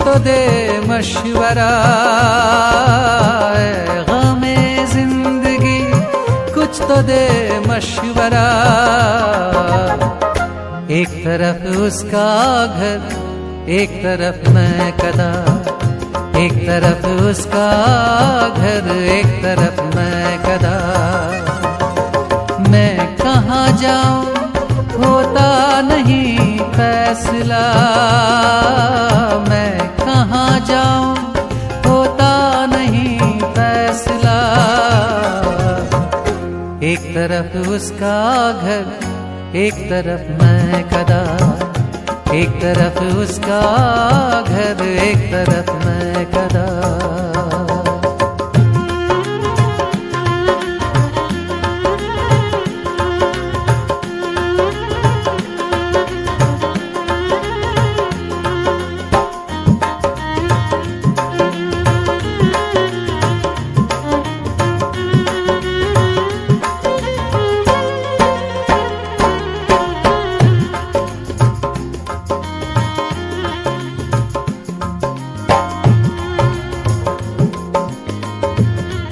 तो दे मशवरा, गमे जिंदगी कुछ तो दे मशवरा। एक तरफ उसका घर, एक तरफ मैं कदा, एक तरफ उसका घर, एक तरफ मैं कदा। मैं कहाँ जाऊं होता नहीं फैसला, मैं कहाँ जाऊं होता नहीं फैसला। एक तरफ उसका घर, एक तरफ मैं कदा, एक तरफ उसका घर, एक तरफ मैं कदा।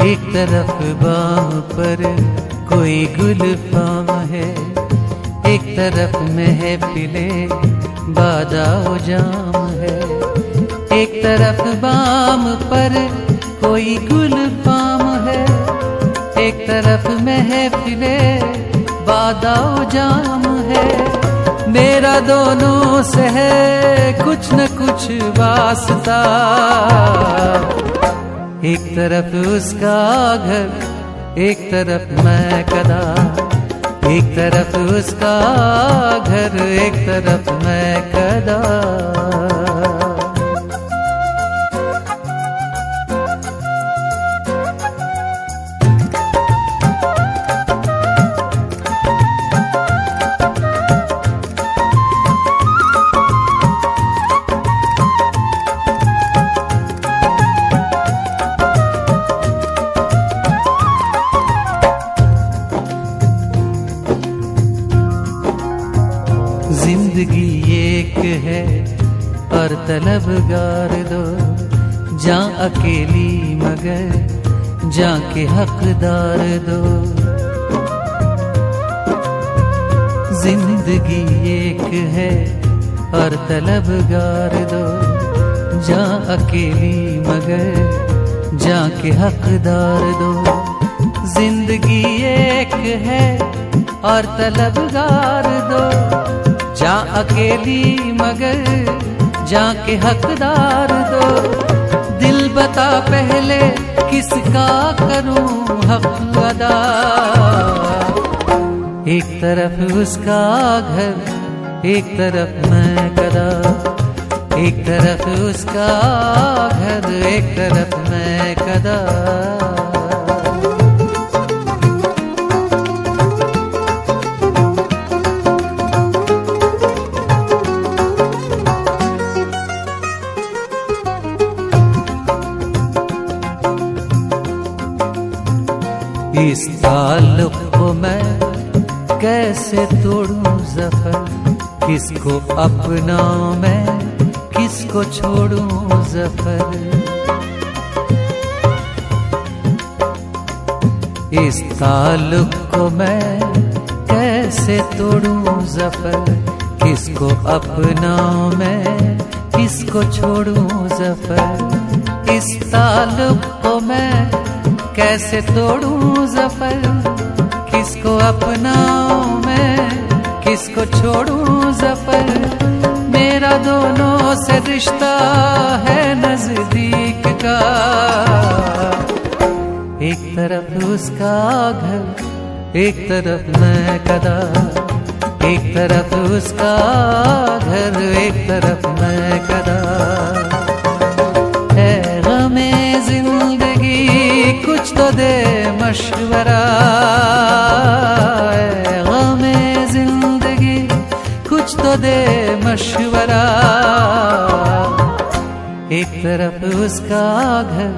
एक तरफ बाम पर कोई गुलफाम है, एक तरफ महफिले बादाओ जाम है। एक तरफ बाम पर कोई गुलफाम है, एक तरफ महफिले बादाओ जाम है। मेरा दोनों से है कुछ न कुछ वास्ता, एक तरफ उसका घर, एक तरफ मैं कदा, एक तरफ उसका घर, एक तरफ मैं कदा। जिंदगी एक है और तलबगार दो, जा अकेली मगर जा के हकदार दो। जिंदगी एक है और तलबगार दो, जा अकेली मगर जा के हकदार दो। जिंदगी एक है और तलबगार दो, जा अकेली मगर जा के हकदार दो। दिल बता पहले किसका करूं हक अदा, एक तरफ उसका घर, एक तरफ मैं कदा, एक तरफ उसका घर, एक तरफ मैं कदा। इस ताल्लुक को मैं कैसे तोड़ूं ज़फ़र, किसको अपनाऊं मैं किसको छोड़ूं ज़फ़र। इस ताल्लुक को मैं कैसे तोड़ूं ज़फ़र, किसको अपनाऊं मैं किसको छोड़ूं ज़फ़र। इस ताल्लुक को मैं कैसे तोड़ूं ज़फ़र, किसको अपनाऊं मैं किसको छोड़ूं ज़फ़र। मेरा दोनों से रिश्ता है नज़दीक का, एक तरफ उसका घर, एक तरफ मैं कदा, एक तरफ उसका घर, एक तरफ मैं कदा। है गमे जिंदगी कुछ तो दे मशवरा, गमे जिंदगी कुछ तो दे मशवरा। एक तरफ उसका घर,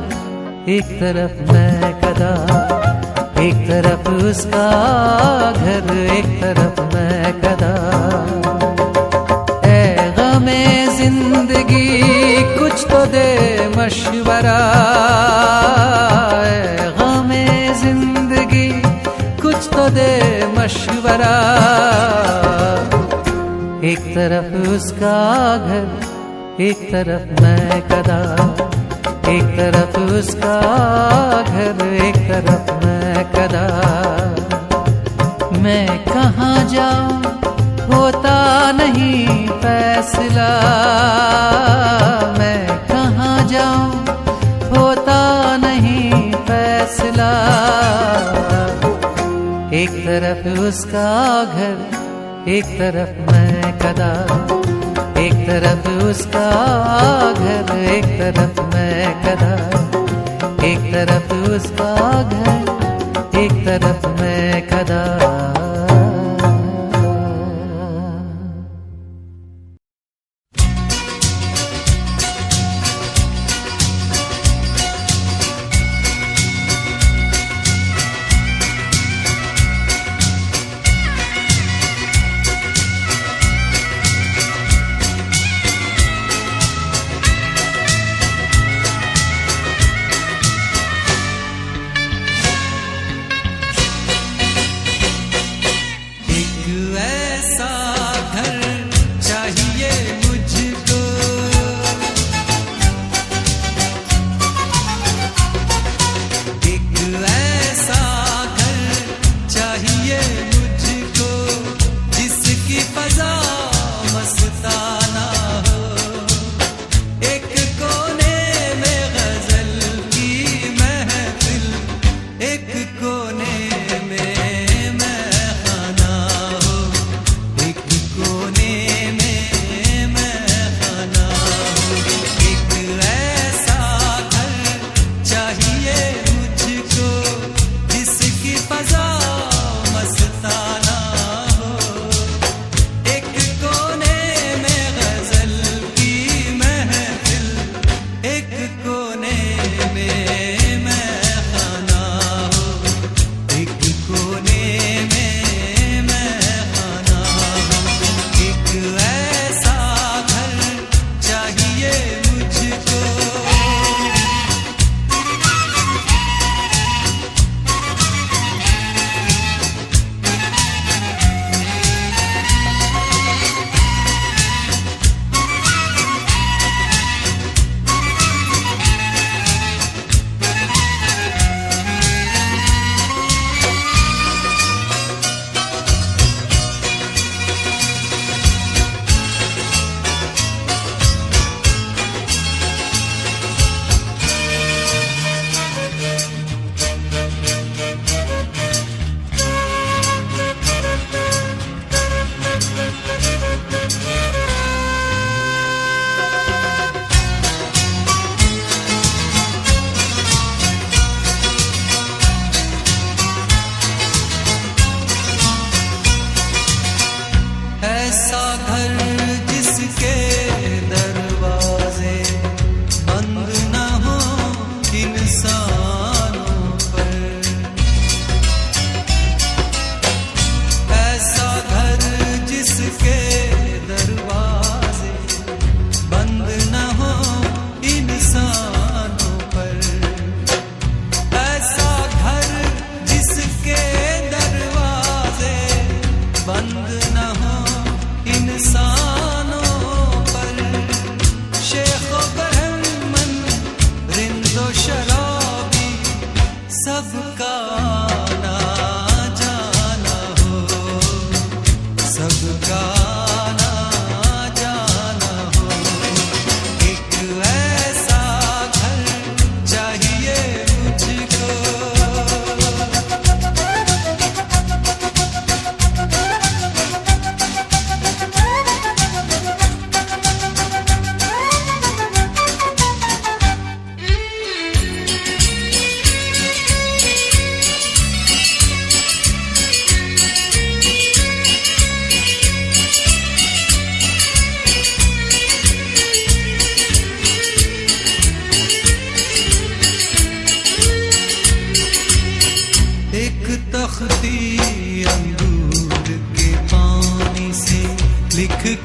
एक तरफ मैं कदा, एक तरफ उसका घर, एक तरफ मैं कदा। ए गमे जिंदगी कुछ एक तरफ उसका घर, एक तरफ मैं कदा। एक तरफ उसका घर, एक तरफ मैं कदा। मैं कहाँ जाऊं होता नहीं फैसला, मैं कहाँ जाऊं होता नहीं फैसला। एक तरफ उसका घर, एक तरफ मैं कदा। एक तरफ उसका घर, एक तरफ मैं कदा। एक तरफ उसका घर, एक तरफ मैं कदा।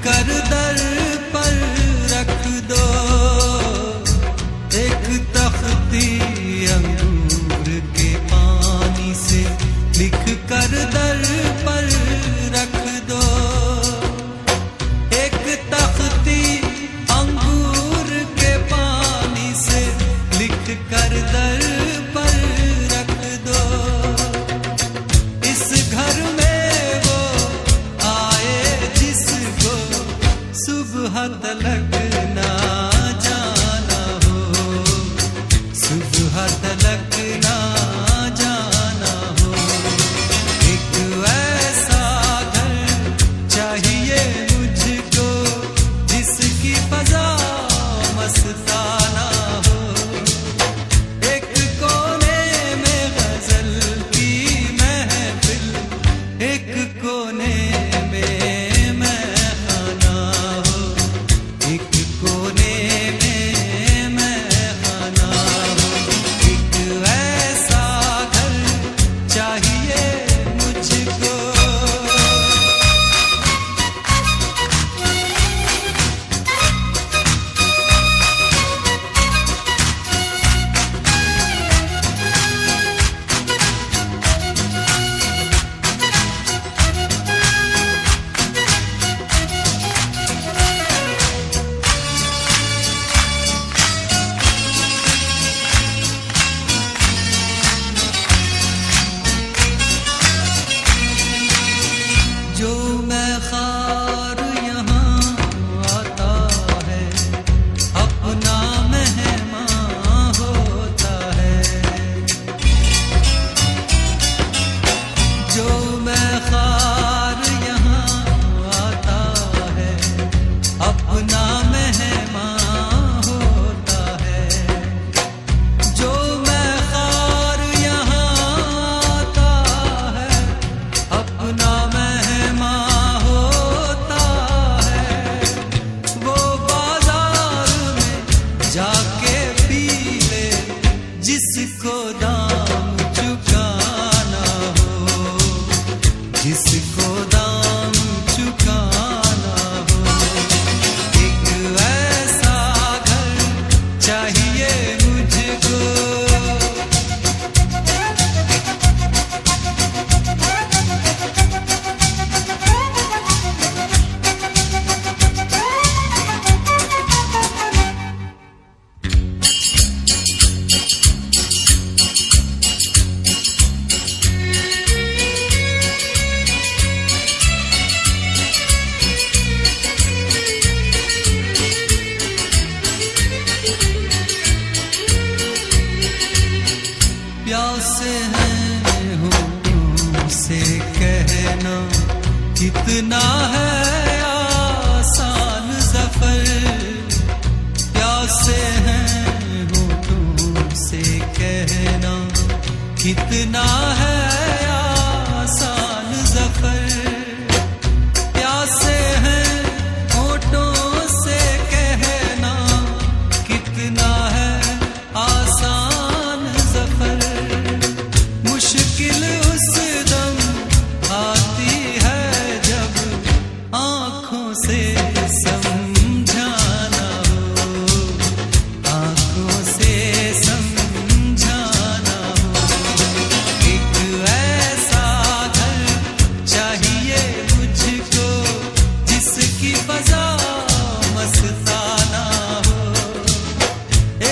कर दर पर रख दो एक तख्ती अंगूर के पानी से लिख कर दर पर रख दो। तलक ना जाना हो, सुबह तलक ना जाना हो। एक ऐसा घर चाहिए मुझको जिसकी फजा मस्ताना हो। एक कोने में गजल की महफिल, एक कोने में महखाना हो, एक कोने में महखाना हो। एक ऐसा घर चाहिए मुझको। जो मैं खार यहाँ आता है, अपना मेहमान होता है। जो मैं खार यहाँ आता है, अपना मेहमान होता है। जो मैं खार यहाँ आता है, अपना मेहमान होता है। वो बाजार में जाके पी ले जिसको दाम चुकाना हो, जिसको दाम चुकाना हो। एक ऐसा घर चाहिए मुझको। प्यासे हैं होठों से कहना, कितना है आसान ज़फ़र। प्यासे हैं होठों से कहना, कितना है आसान ज़फ़र। प्यासे हैं होठों से कहना, कितना है आसान ज़फ़र। मुश्किल उस दम आती है जब आँखों से समझाना हो, आँखों से समझाना हो। एक ऐसा घर चाहिए मुझको जिसकी फजा मस्ताना हो।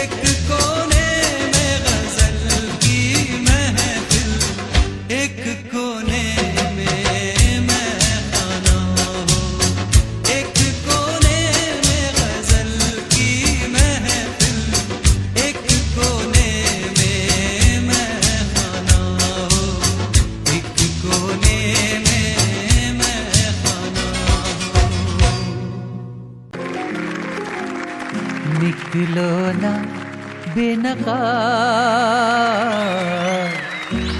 एक कोने में गजल की महफिल, एक कोने में महखाना हो। एक कोने में गजल की महफिल, एक कोने में महखाना हो, एक कोने में महखाना हो। निकलो ना बेनकाब,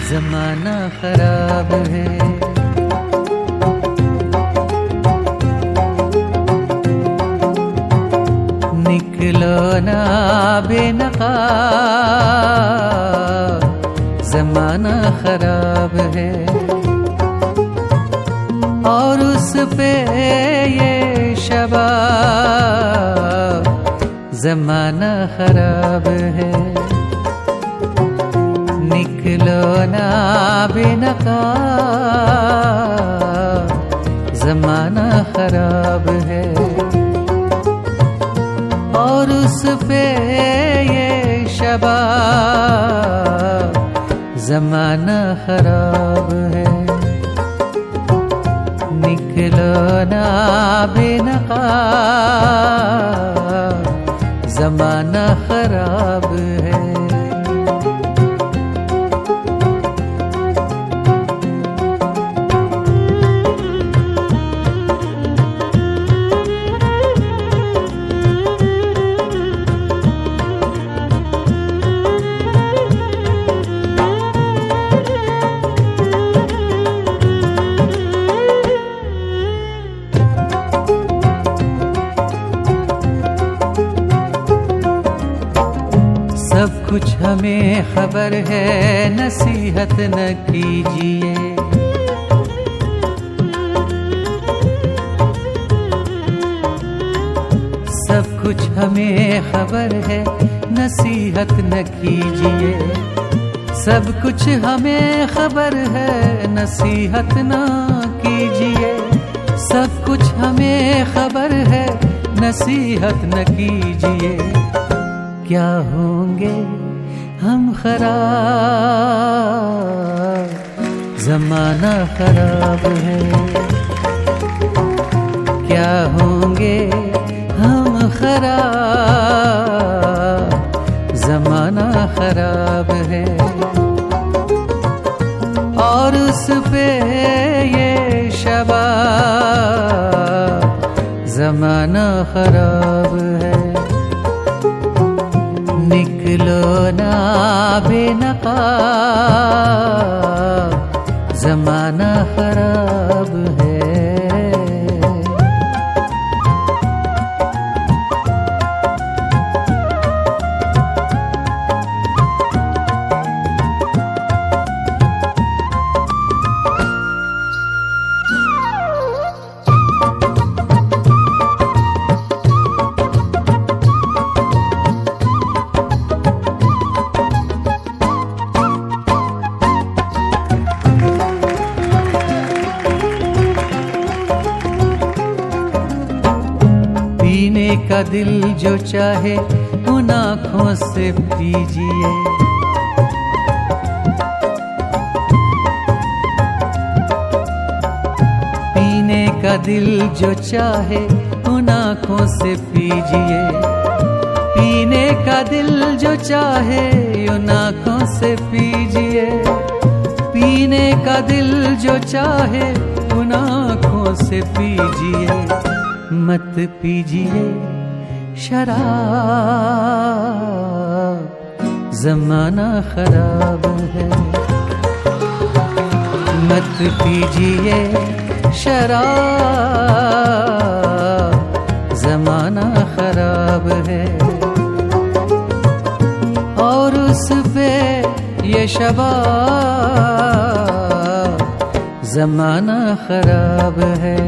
जमाना खराब है। निकलो ना बेनकाब, जमाना खराब है। और उस पे ये शबाब, जमाना खराब है। निकलो ना बेनकाब, जमाना खराब है। और उस पे ये शबाब, जमाना खराब है। निकलो निकलो ना बेनकाब, जमाना खराब है। सब कुछ हमें खबर है, नसीहत न कीजिए। सब कुछ हमें खबर है, नसीहत न कीजिए। सब कुछ हमें खबर है, नसीहत न कीजिए। सब कुछ हमें खबर है, नसीहत न कीजिए। क्या होंगे हम खराब, जमाना खराब है। क्या होंगे हम खराब, जमाना खराब है। और उस पे ये शबाब, जमाना खराब है। निकलो ना बेनकाब, जमाना खराब है। पीने का दिल जो चाहे उन आँखों से पीजिए। पीने का दिल जो चाहे उन आँखों से पीजिए। पीने का दिल जो चाहे उन आँखों से पीजिए। पीने का दिल जो चाहे उन आँखों से पीजिए। मत पीजिए शराब, जमाना खराब है। मत पीजिए शराब, जमाना खराब है। और उस पे ये शबाब, जमाना खराब है।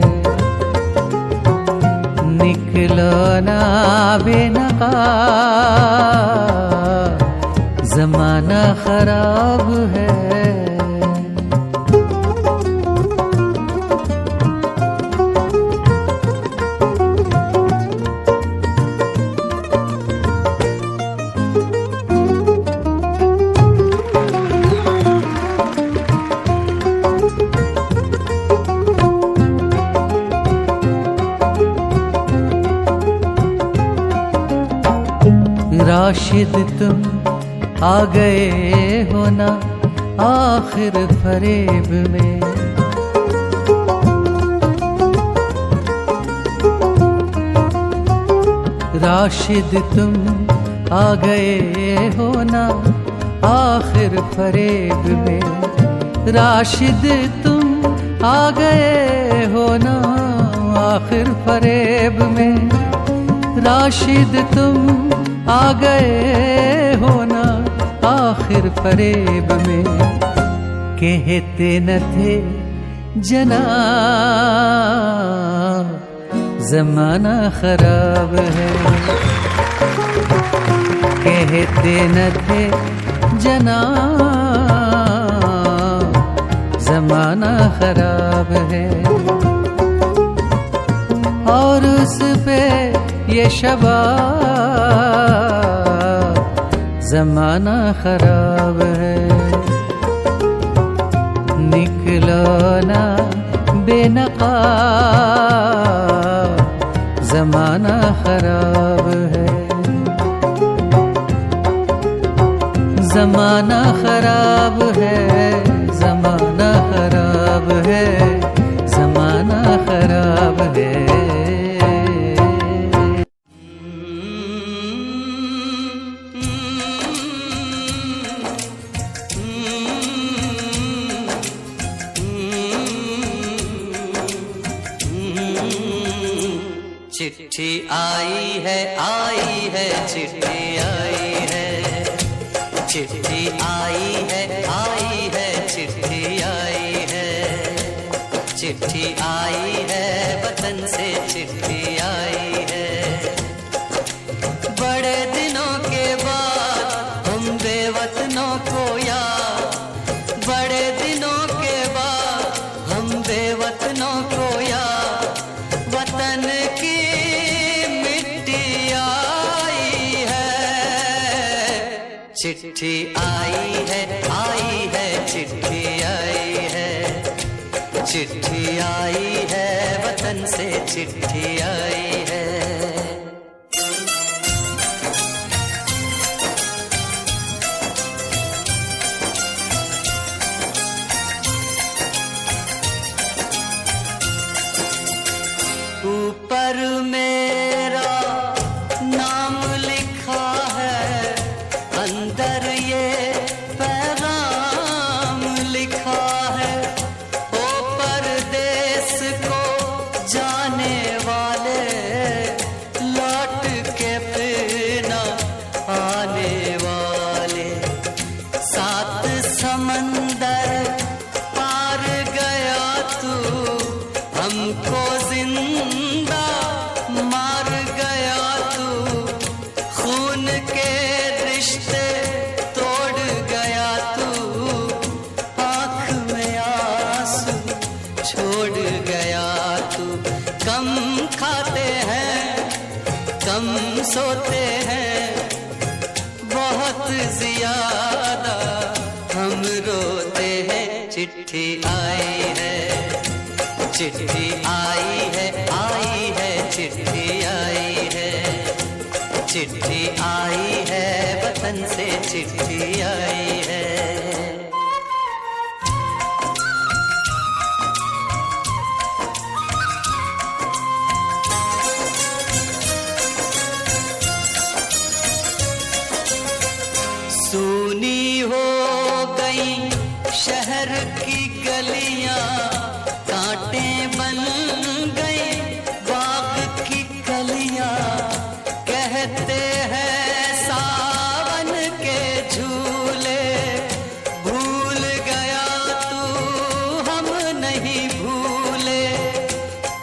निकलो ना बेनकाब, जमाना खराब है। राशिद तुम आ गए हो ना आखिर फरेब में। राशिद तुम आ गए हो ना आखिर फरेब में। राशिद तुम आ गए हो ना आखिर फरेब में। राशिद तुम आ गए हो ना आखिर फरेब में। कहते न थे जनाब, जमाना खराब है। कहते न थे जनाब, जमाना खराब है। और उस पे ये शबाब, जमाना खराब है। निकलो ना बेनकाब, जमाना खराब है, जमाना खराब है, जमाना खराब है, जमाना खराब है। चिट्ठी आई है चिट्ठी आई है, चिट्ठी आई है चिट्ठी आई है, चिट्ठी आई है वतन से चिट्ठी आई है। बड़े दिनों के बाद हम बेवतनों को याद, बड़े दिनों के बाद हम बेवतनों को याद, वतन की मिट्टी आई है। चिट्ठी आई है चिट्ठी आई है, चिट्ठी आई है वतन से चिट्ठी आई है। ऊपर मेरा नाम लिखा है, अंदर ये पैगाम लिखा है। ओ परदेस को जाने वाले, लौट के फिर न आने वाले, सात समंदर पार गया तू, हमको जिंदा मार गया तू, खून के रिश्ते तोड़ गया तू, आँख में आंसू छोड़ गया तू। कम खाते हैं कम सोते हैं, बहुत ज्यादा हम रोते हैं। चिट्ठी आई है चिट्ठी आई है चिट्ठी आई है, चिट्ठी आई है वतन से चिट्ठी आई है। सूनी हो गई शहर की गलियां, कांटे बन गई बाग की कलियां, कहते हैं सावन के झूले, भूल गया तू हम नहीं भूले।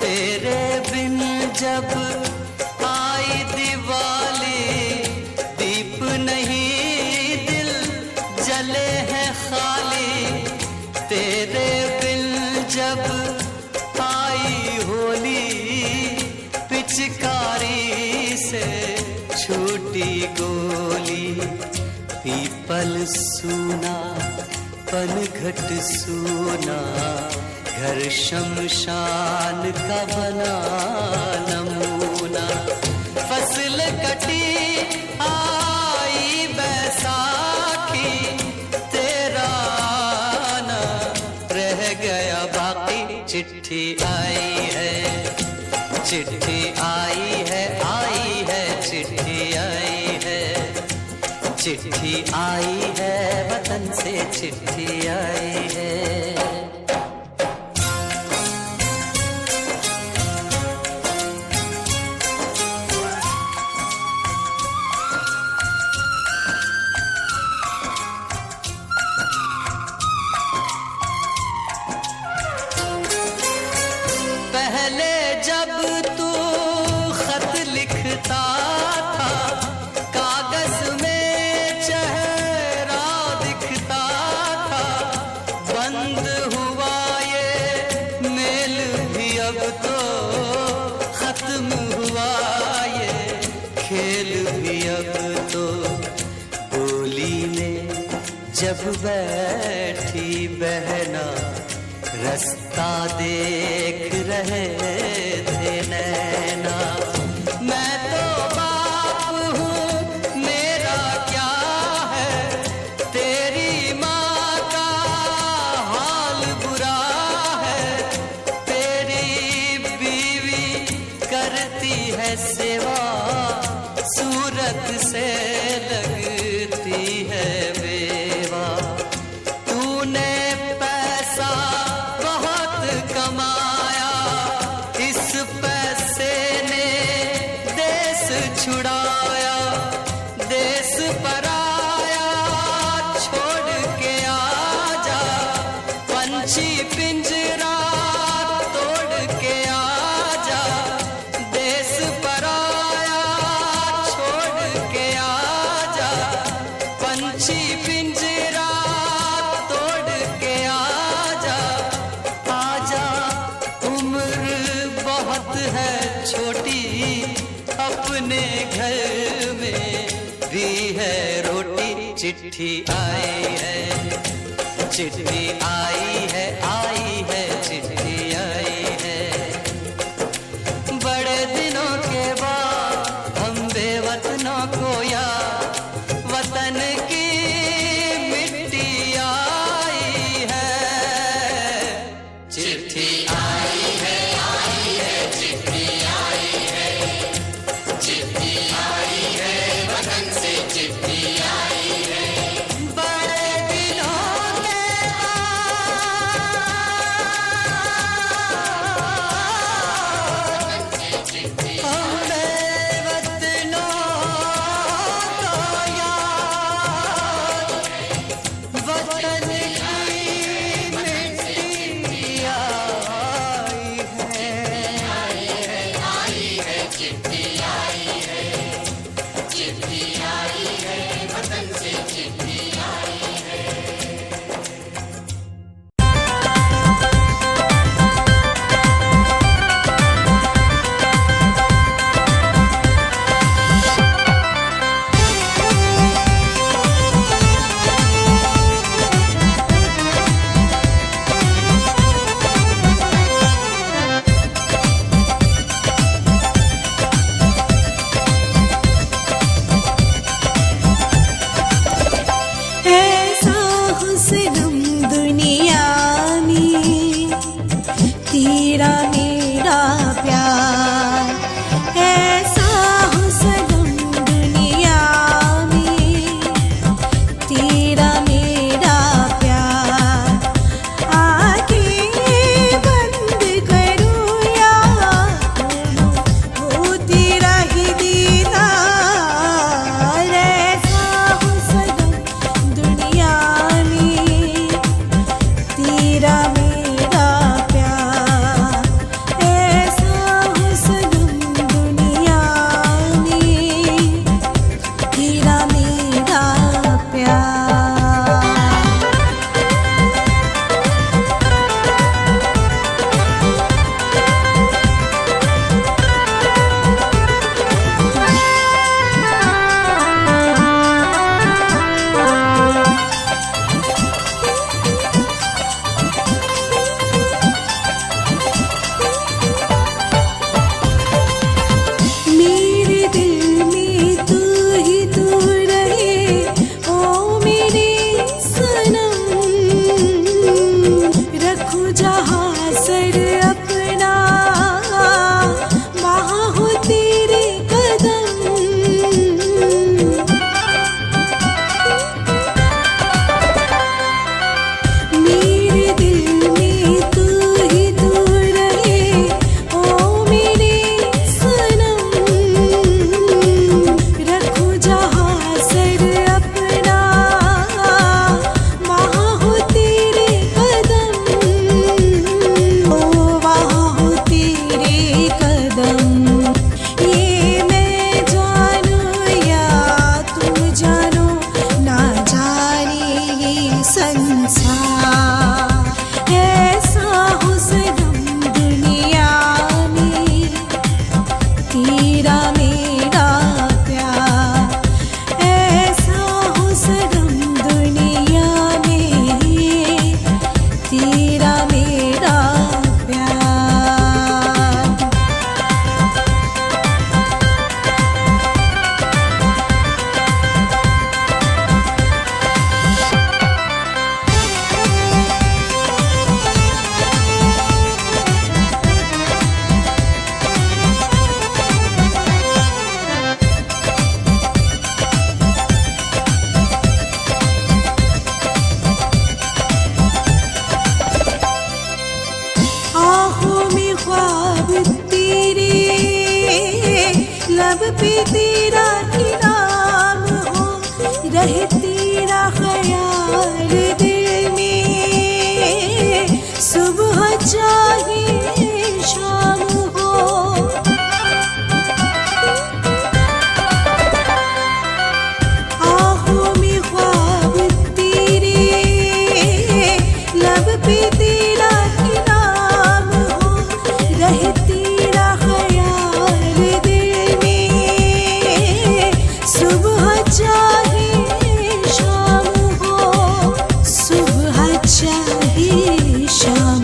तेरे बिन जब आई दिवाली, दीप नहीं दिल जले हैं खाली, तेरे बिन जब आई होली, पिचकारी से छूटी गोली। पीपल सूना पनघट सूना, घर शमशान का बना नमूना। फसल कटी आई बैसाखी, तेरा आना रह गया बाकी। चिट्ठी आई है चिट्ठी आई है चिट्ठी आई है, चिट्ठी आई है वतन से चिट्ठी आई है। पहले जब तू खत लिखता था, कागज में चेहरा दिखता था। बंद हुआ ये मेल भी अब तो, खत्म हुआ ये खेल भी अब तो। डोली में जब बैठी बहना, रास्ता देख है सिवा सूरत से लगती है बेवा। तूने पैसा बहुत कमाया, इस पैसे ने देश छुड़ाया। देश पराया छोड़ के आजा, पंछी पिंजरा तोड़ के आजा। देश पराया छोड़ के आजा, पंछी पिंजरा तोड़ के आजा। आजा उम्र बहुत है छोटी, अपने घर में भी है रोटी। चिट्ठी आई है, चिट्ठी आई है, आई है, चिट्ठी आई है। बड़े दिनों के बाद हम बेवतनों को याद वतन की मिट्टी आई है। चिट्ठी आई है, आई है, चिट्ठी आई है, चिट्ठी आई है, वतन से चिट्ठी आई है। बड़े दिनों के बाद पे तेरा ही नाम हो, रहे तेरा ख्याल दिल में, सुबह चाहे शाम हो। आँखों में ख्वाब तेरे, लब पे तेरा ही नाम हो, रहे तेरा ख्याल दिल में, सुबह चाहे शाम हो, सुबह चाहे शाम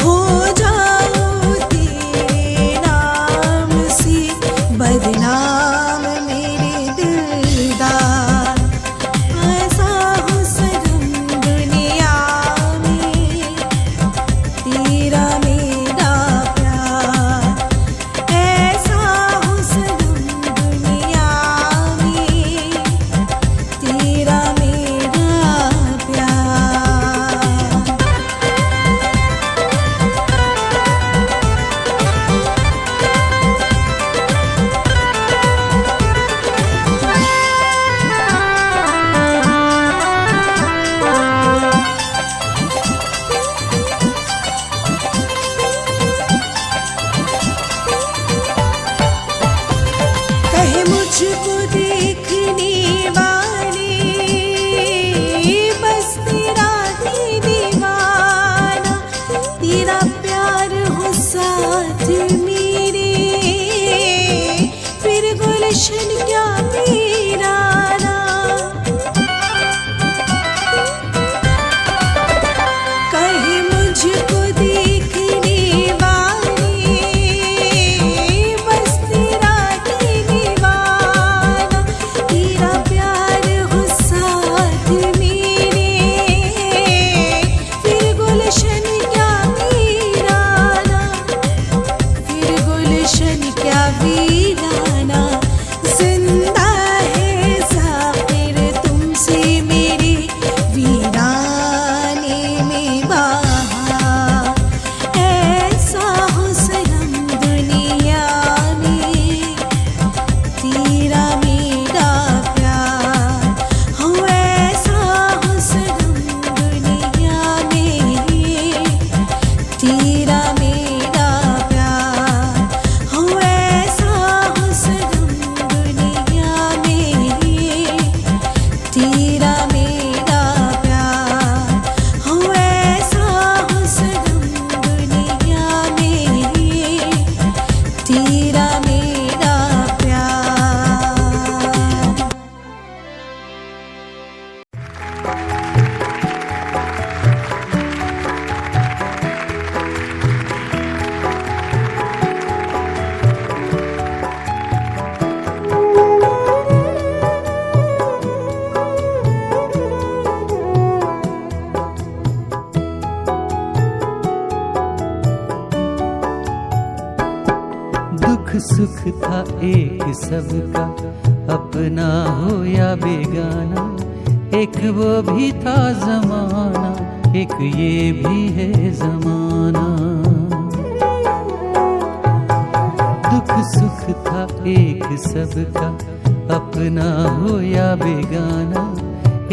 हो जाओ तेरे नाम से बदनाम मेरे दिलदार। ऐसा हो सनम दुनिया में तेरा मेरा प्यार, ऐसा हो सनम दुनिया में तेरा मेरा प्यार। कहे मुझको देखने वाले, बस तेरा ही दीवाना, तेरा प्यार हो साथ मेरे, फिर गुलशन क्या वीराना। कहे मुझको देखने वाले, बस तेरा ही दीवाना, तेरा प्यार हो साथ मेरे, फिर गुलशन क्या वीराना, फिर गुलशन क्या वीराना। जिंदा है ज़ाकिर तुमसे मेरे वीराने में बहार, ऐसा हो सनम दुनिया में तेरा मेरा प्यार, हो ऐसा हो सनम दुनिया में तेरा मेरा प्यार, हो ऐसा हो सनम दुनिया में तेरा मेरा प्यार, हो ऐसा हो सनम दुनिया में तेरा मेरा प्यार। दुख सुख था एक सबका, अपना हो या बेगाना, एक वो भी था जमाना, एक ये भी है जमाना। दुख सुख था एक सबका, अपना हो या बेगाना,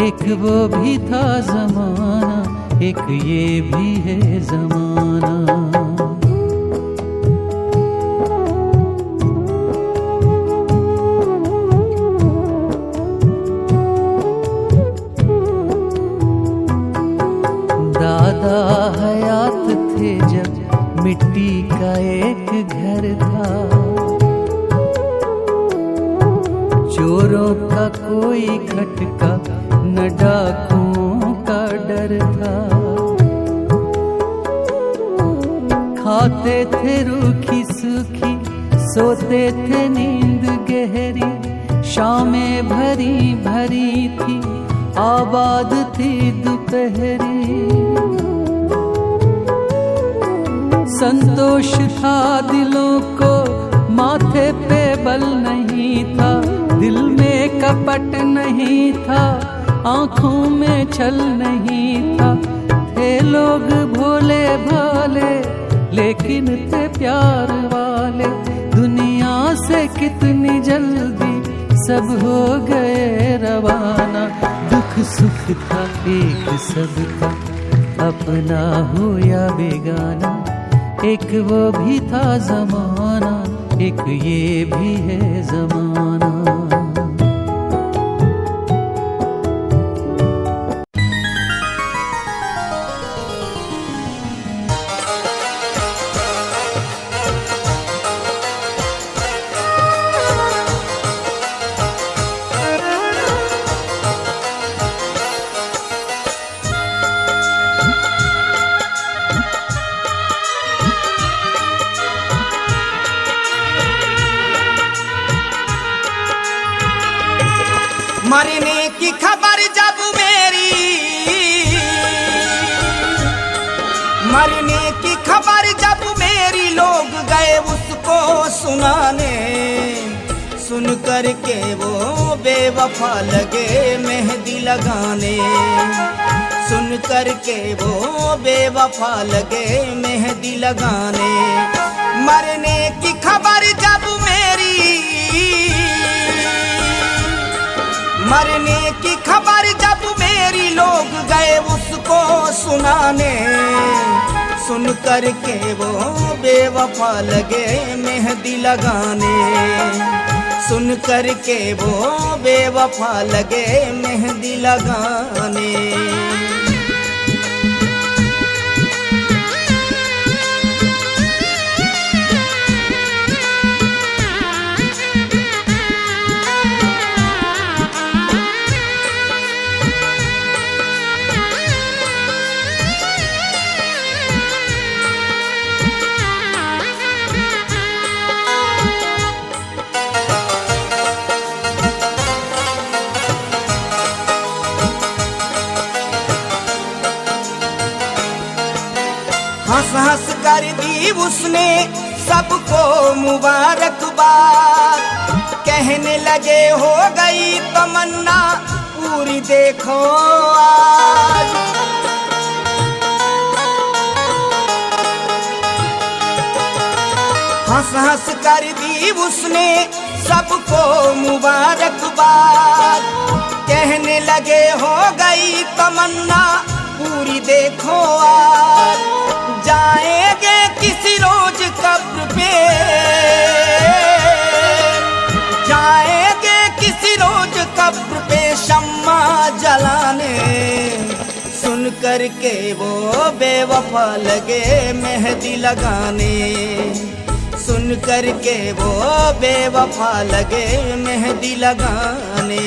एक वो भी था जमाना, एक ये भी है जमाना। दादा हयात थे जब मिट्टी का एक घर था, चोरों का कोई खटका न डाकुओं का डर था। खाते थे रूखी सूखी, सोते थे नींद गहरी, शामें भरी भरी थी, आबाद थी दोपहरी। संतोष था दिलों को, माथे पे बल नहीं था, दिल में कपट नहीं था, आँखों में छल नहीं था। थे लोग भोले भाले लेकिन थे प्यार वाले, दुनिया से कितनी जल्दी सब हो गए रवाना। दुख सुख था एक सबका, अपना हो या बेगाना। एक वो भी था जमाना, एक ये भी है जमाना। मरने की खबर जब मेरी, मरने की खबर जब मेरी लोग गए उसको सुनाने। सुन कर के वो बेवफा लगे मेहंदी लगाने। सुन कर के वो बेवफा लगे मेहंदी लगाने। मरने की खबर जब मेरी, मरने की खबर जब मेरी लोग गए उसको सुनाने। सुन कर के वो बेवफा लगे मेहंदी लगाने। सुन कर के वो बेवफा लगे मेहंदी लगाने। हंस हंस कर दी उसने सबको मुबारकबाद। कहने लगे हो गई तमन्ना पूरी देखो आज। हंस हंस कर दी उसने सबको मुबारकबाद। कहने लगे हो गई तमन्ना पूरी देखो आज। जाएंगे किसी रोज कब्र पे, जाएंगे किसी रोज कब्र पे शम्मा जलाने। सुन कर के वो बेवफा लगे मेहंदी लगाने। सुन कर के वो बेवफा लगे मेहंदी लगाने।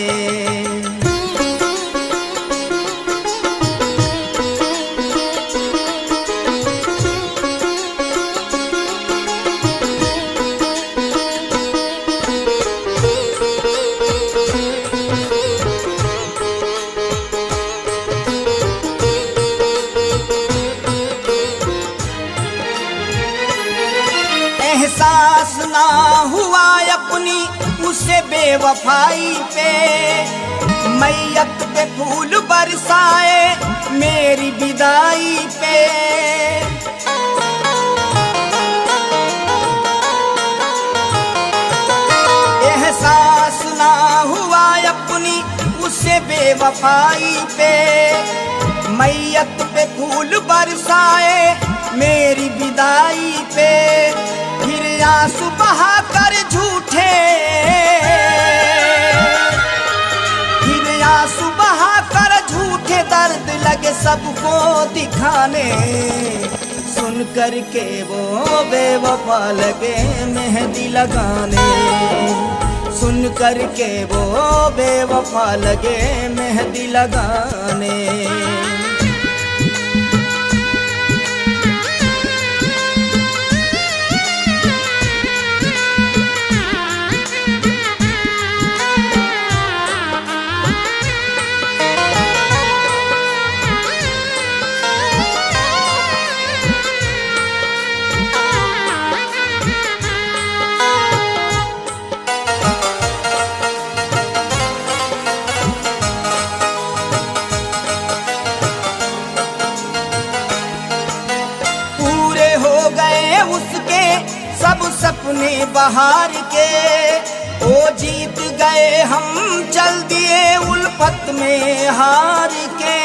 एहसास ना हुआ अपनी उसे बेवफाई पे। मैयत पे फूल बरसाए मेरी विदाई पे। एहसास ना हुआ अपनी उसे बेवफाई पे। मैयत पे फूल बरसाए मेरी विदाई पे। फिर आंसू बहा कर झूठे, फिर आंसू बहा कर झूठे दर्द लगे सबको दिखाने। सुन कर के वो बेवफा लगे मेहंदी लगाने। सुन कर के वो बेवफा लगे मेहंदी लगाने। उसके सब सपने बहार के। ओ जीत गए हम चल दिए उल्फत में हार के।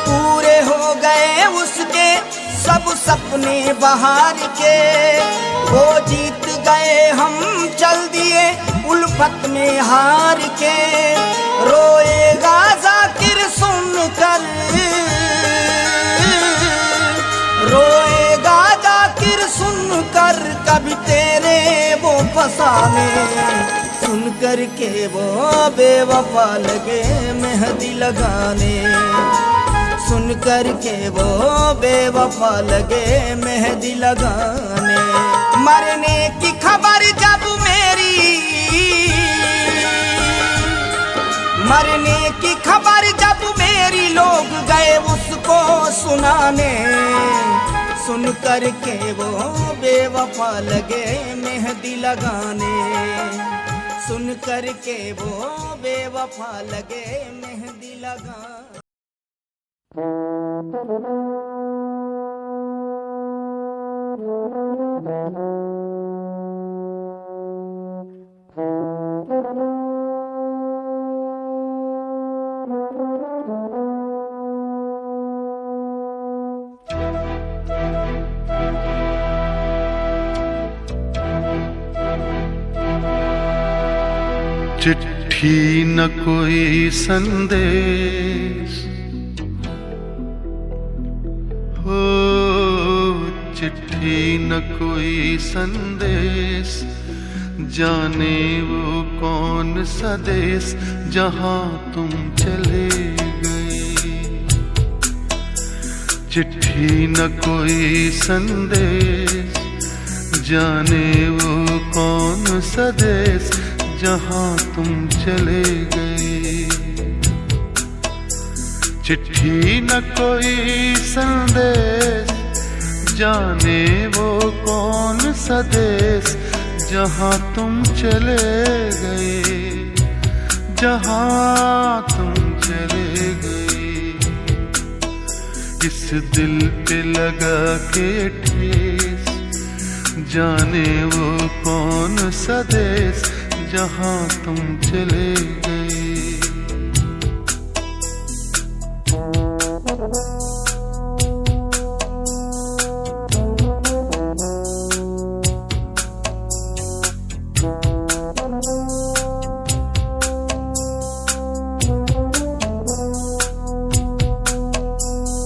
पूरे हो गए उसके सब सपने बहार के। वो जीत गए हम चल दिए उल्फत में हार के। रोएगा जाकिर सुनकर, रोएगा जाकिर सुनकर कभी तेरे वो फसाने। सुनकर के वो बेवफा लगे मेहंदी लगाने। सुन कर के वो बेवफा लगे मेहंदी लगाने। मरने की खबर जब मेरी, मरने की खबर जब मेरी लोग गए उसको सुनाने। सुन कर के वो बेवफा लगे मेहंदी लगाने। सुन कर के वो बेवफा लगे मेहंदी लगाने। चिट्ठी न कोई संदेश हो, चिट्ठी न कोई संदेश, जाने वो कौन सा देश जहां तुम चले गए। चिट्ठी न कोई संदेश, जाने वो कौन सा देश जहां तुम चले गए। चिट्ठी न कोई संदेश, जाने वो कौन सा देश जहां तुम चले गए। जहां तुम चले गए। इस दिल पे लगा के ठेस, जाने वो कौन सा देश जहां तुम चले गए।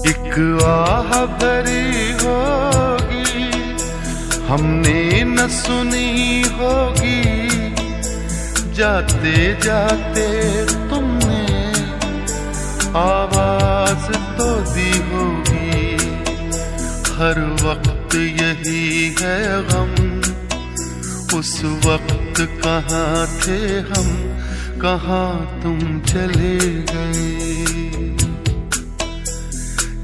एक आह भरी होगी हमने न सुनी होगी, जाते जाते तुमने आवाज तो दी होगी। हर वक्त यही है गम, उस वक्त कहाँ थे हम, कहाँ तुम चले गए।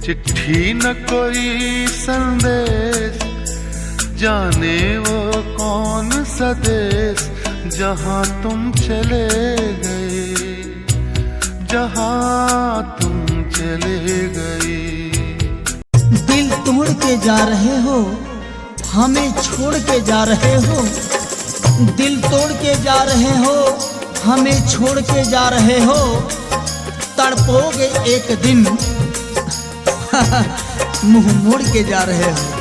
चिट्ठी न कोई संदेश, जाने वो कौन सा देश जहां तुम चले गए। जहां तुम चले गए। दिल तोड़ के जा रहे हो, हमें छोड़ के जा रहे हो। दिल तोड़ के जा रहे हो, हमें छोड़ के जा रहे हो। तड़पोगे एक दिन मुंह मोड़ के जा रहे हो।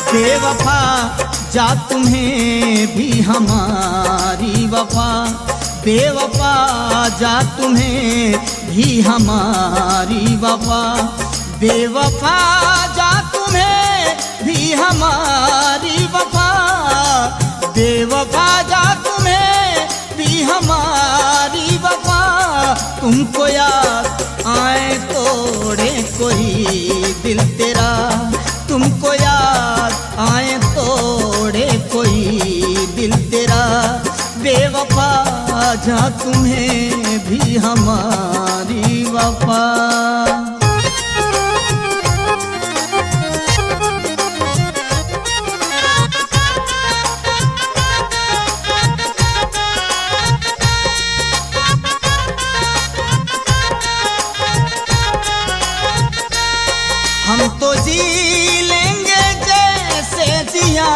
बेवफा जा तुम्हें भी हमारी वफा, बेवफा जा तुम्हें भी हमारी वफा। बेवफा जा तुम्हें भी हमारी वफा, बेवफा जा तुम्हें भी हमारी वफा। तुमको याद आए तोड़े कोई दिल तेरा, तुमको याद आए तोड़े कोई दिल तेरा। जा तुम्हें भी हमारी वफा। हम तो जी लेंगे जैसे जिया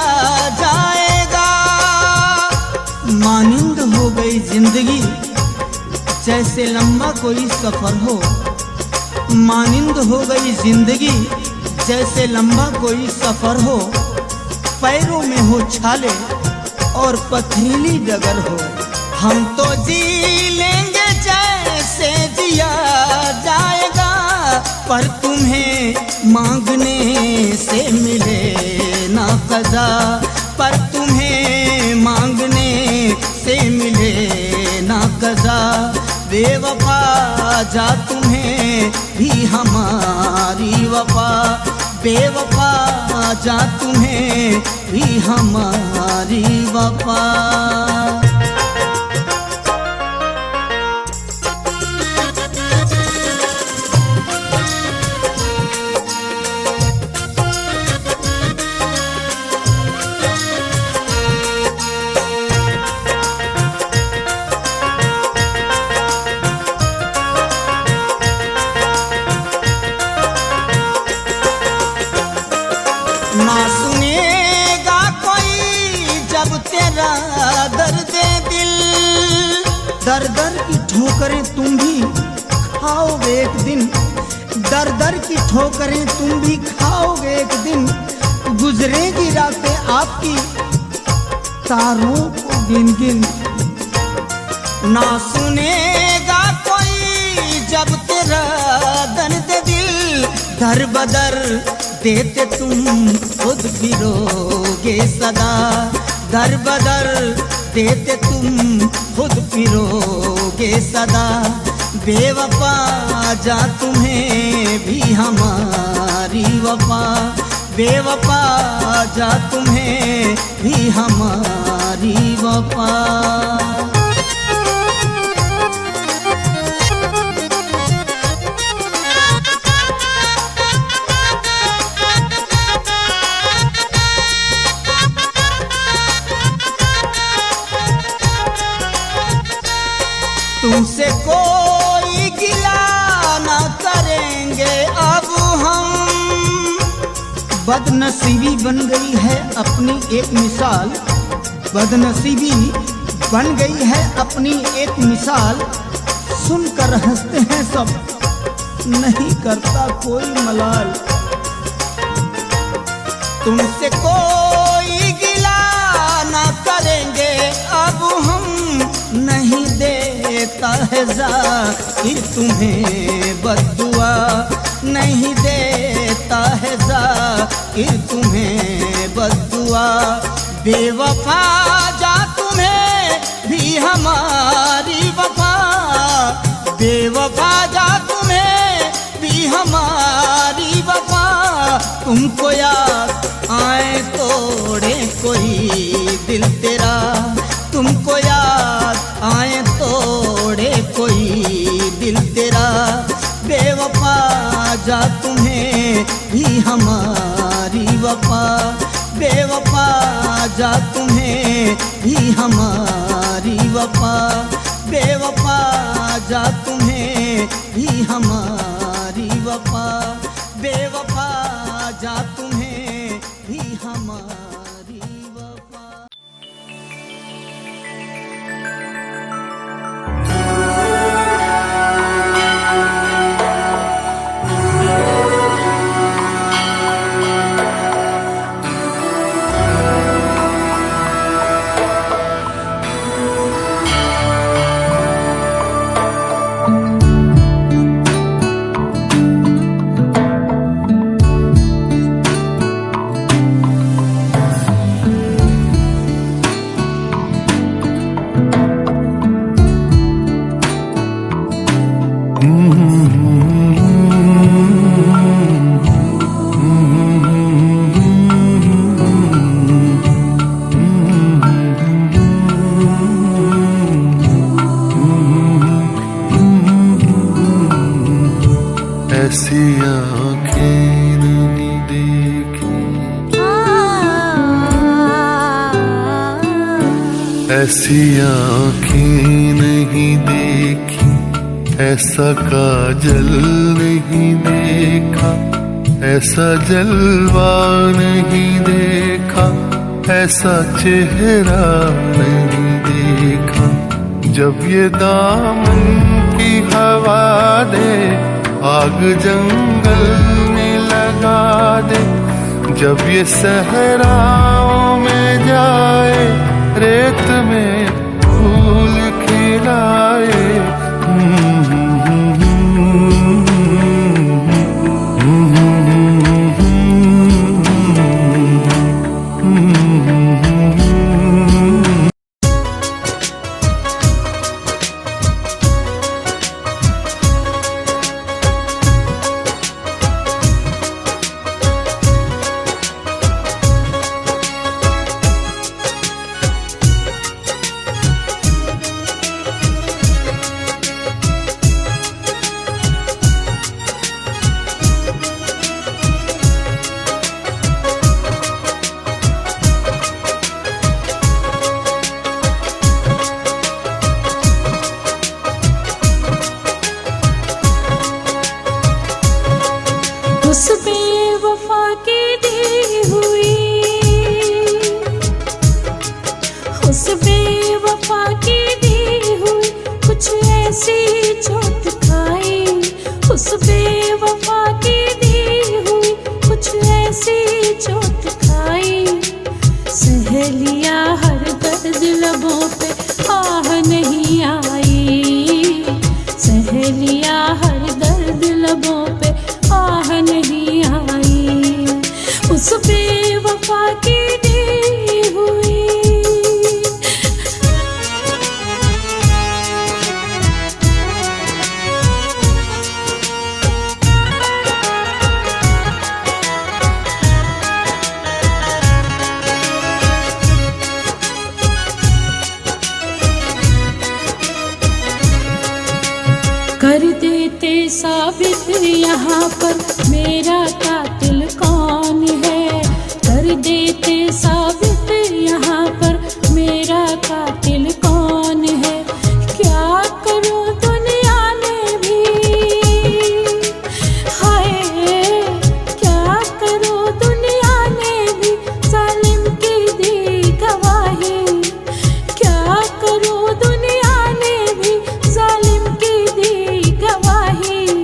जाएगा। मानिंद हो गई जिंदगी जैसे लंबा कोई सफर हो। मानिंद हो गई जिंदगी जैसे लंबा कोई सफर हो। पैरों में हो छाले और पथरीली डगर हो। हम तो जी लेंगे जैसे जिया जाएगा, पर तुम्हें मांगने से मिले ना क़ज़ा। पर तुम्हें मांगने से मिले ना क़ज़ा। बेवफा जा तुम्हें भी हमारी वफा। बेवफा जा तुम्हें भी हमारी वफा। ना सुनेगा कोई जब तेरा दर्द दिल। दर दर की ठोकरें तुम भी खाओगे एक दिन। दर दर की ठोकरें तुम भी खाओगे एक दिन। गुजरेगी रातें आपकी तारों को गिन गिन। ना सुनेगा कोई जब तेरा दर्द दिल। दर बदर देते तुम खुद फिरोगे सदा। दर बदर देते तुम खुद फिरोगे सदा। बेवफा जा तुम्हें भी हमारी वफा। बेवफा जा तुम्हें भी हमारी वफा। तुमसे कोई गिला ना करेंगे अब हम। बदनसीबी बन गई है अपनी एक मिसाल। बदनसीबी बन गई है अपनी एक मिसाल। सुनकर हंसते हैं सब, नहीं करता कोई मलाल। तुमसे कोई गिला ना करेंगे अब हम। नहीं देता है ज़ाहिर तुम्हें बद्दुआ। नहीं देता है ज़ाहिर तुम्हें बद्दुआ। बेवफा जा तुम्हें भी हमारी वफा। बेवफा जा तुम्हें भी हमारी वफा। तुमको याद आए तोड़े कोई दिल तेरा। तुमको याद आए तोड़े कोई दिल तेरा। बेवफा जा तुम्हें भी हमारी वफा। बेवफा जा तुम्हें भी हमारी वफा। बेवफा जा तुम्हें भी हमारी वफा। बेवफा जा तुम्हें भी हमारी वफा। ऐसी आँखें नहीं देखी, ऐसा काजल नहीं देखा, ऐसा जलवा नहीं देखा, ऐसा चेहरा नहीं देखा। जब ये दामन की हवा दे, आग जंगल में लगा दे, जब ये सहराओं में जाए, रेत में फूल खिलाए। उस बेवफा की दी हुई, उस बेवफा की दी हुई कुछ ऐसी चोट खाई, उस बेवफा की दी हुई कुछ ऐसी चोट खाई। सहेलिया हर दर्द लबों पे आह नहीं आई, सहेलिया हर दर्द लबों पे आह नहीं आई, उस बेवफा की दी हुई। कर देते साबित यहाँ पर मेरा कातिल कौन है, कर देते साबित यहाँ पर मेरा कातिल कौन है। क्या करूँ दुनिया ने भी, हाय क्या करूँ दुनिया ने भी जालिम की दी गवाही, क्या करूँ दुनिया ने भी जालिम की दी गवाही।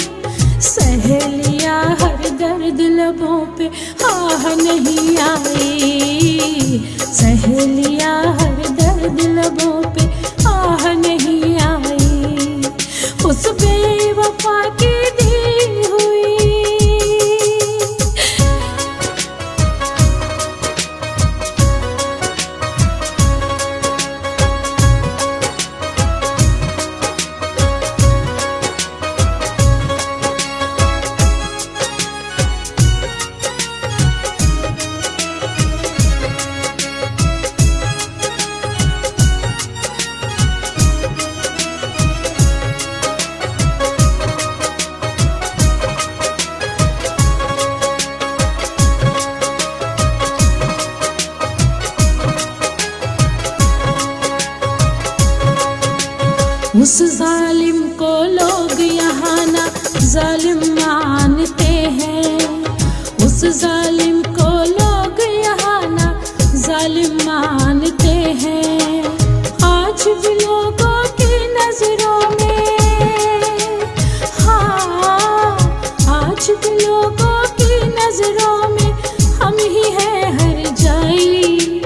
सहेलिया हर दर्द लबों पे आह नहीं आई, सहेलिया हर दर्द लबों पे आह नहीं आई, उस बेवफा की दी हुई। उस जालिम को लोग यहाँ ना जालिम मानते हैं, उस जालिम को लोग यहाँ ना जालिम मानते हैं। आज भी लोगों की नजरों में, हाँ आज भी लोगों की नजरों में हम ही हैं हर जाई,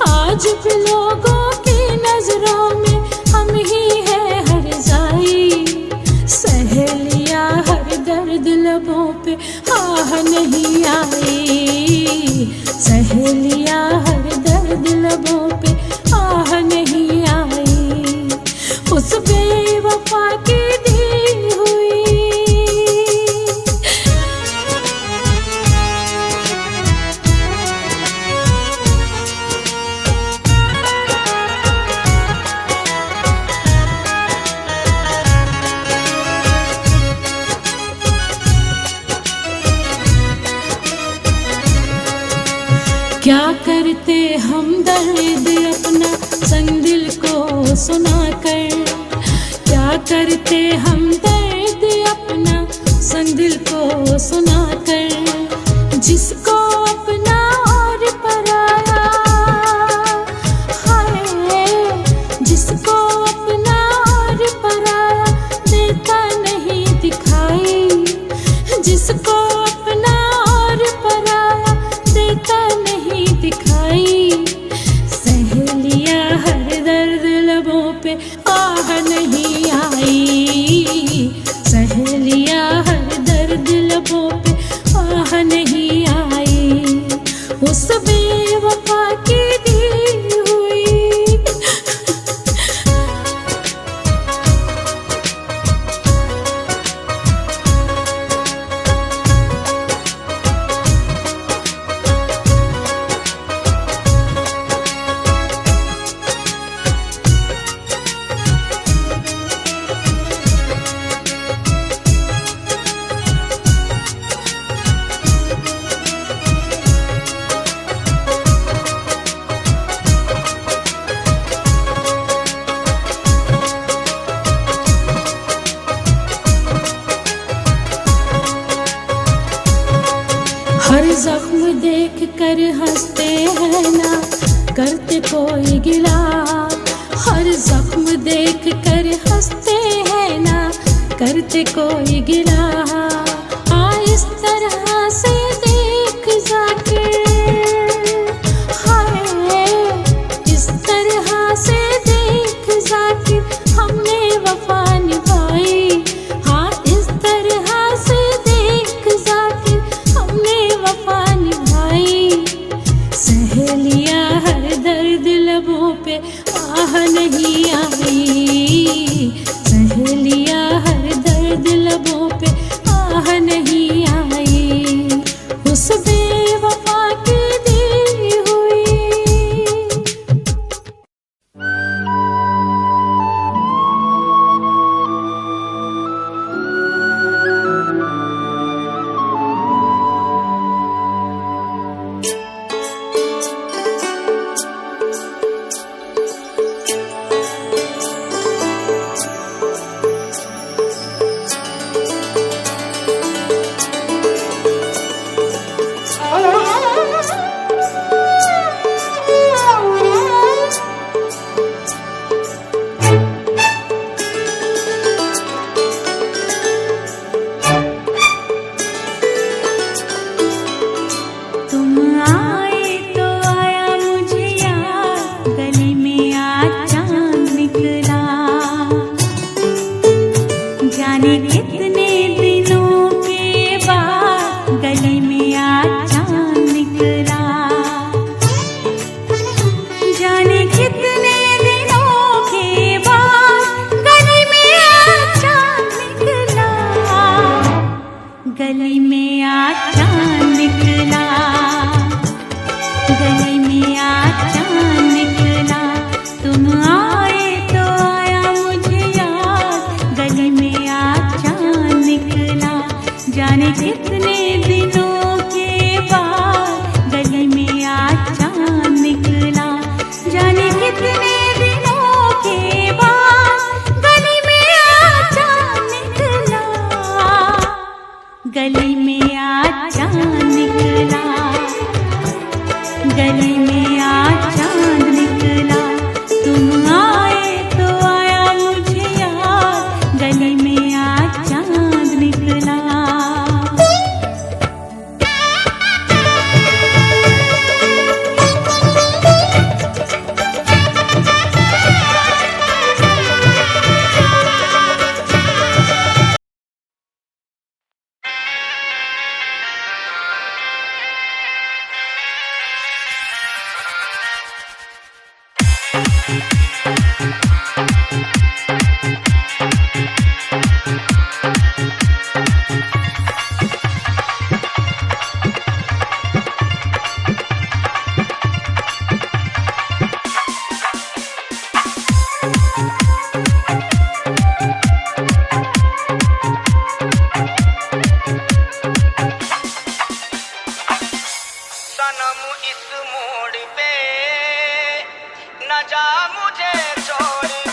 आज भी लोगों की नजरों में हम ही हैं हर जाई। सहेलिया हर दर्द लबों पे आह नहीं आई, सुनाकर। क्या करते हम दर्द अपना संग दिल को सुनाकर। जिसको अपना और पराया, हाय जिसको अपना और पराया देता नहीं दिखाई। जिसको अपना और पराया देता नहीं दिखाई। सहेलिया हर दर्द लबों पे आह नहीं आई। सहेलिया हर दर्द लबों पे आह नहीं आई। उस बेवफा की दी हुई हर जख्म देख कर हंसते हैं ना करते कोई गिला। हर जख्म देख कर हंसते हैं ना करते कोई गिला। इस तरह से देख जाकिर, हाय इस तरह से देख जाकिर हमने वफा निभाई। हाँ इस तरह से देख जाकिर हमने वफा निभाई। सहेलिया हर दर्द लबों पे आह नहीं आई। सहेलिया हर दर्द लबों पे आह नहीं आई। उस बेवफा की दी हुई गली में आज चांद निकला। गली में आज चांद निकला। तुम आए तो आया मुझे याद। गली में आज चांद निकला। जाने कितने दिनों के बाद गली में आज चांद निकला। जाने कितने दिनों के बाद गली में आज चांद निकला। गली में आज चांद निकला। गली में आज चांद निकला। तुम आए तो आया मुझे याद। गली में आज चांद निकला। सनम इस मोड़ पे न जा मुझे छोड़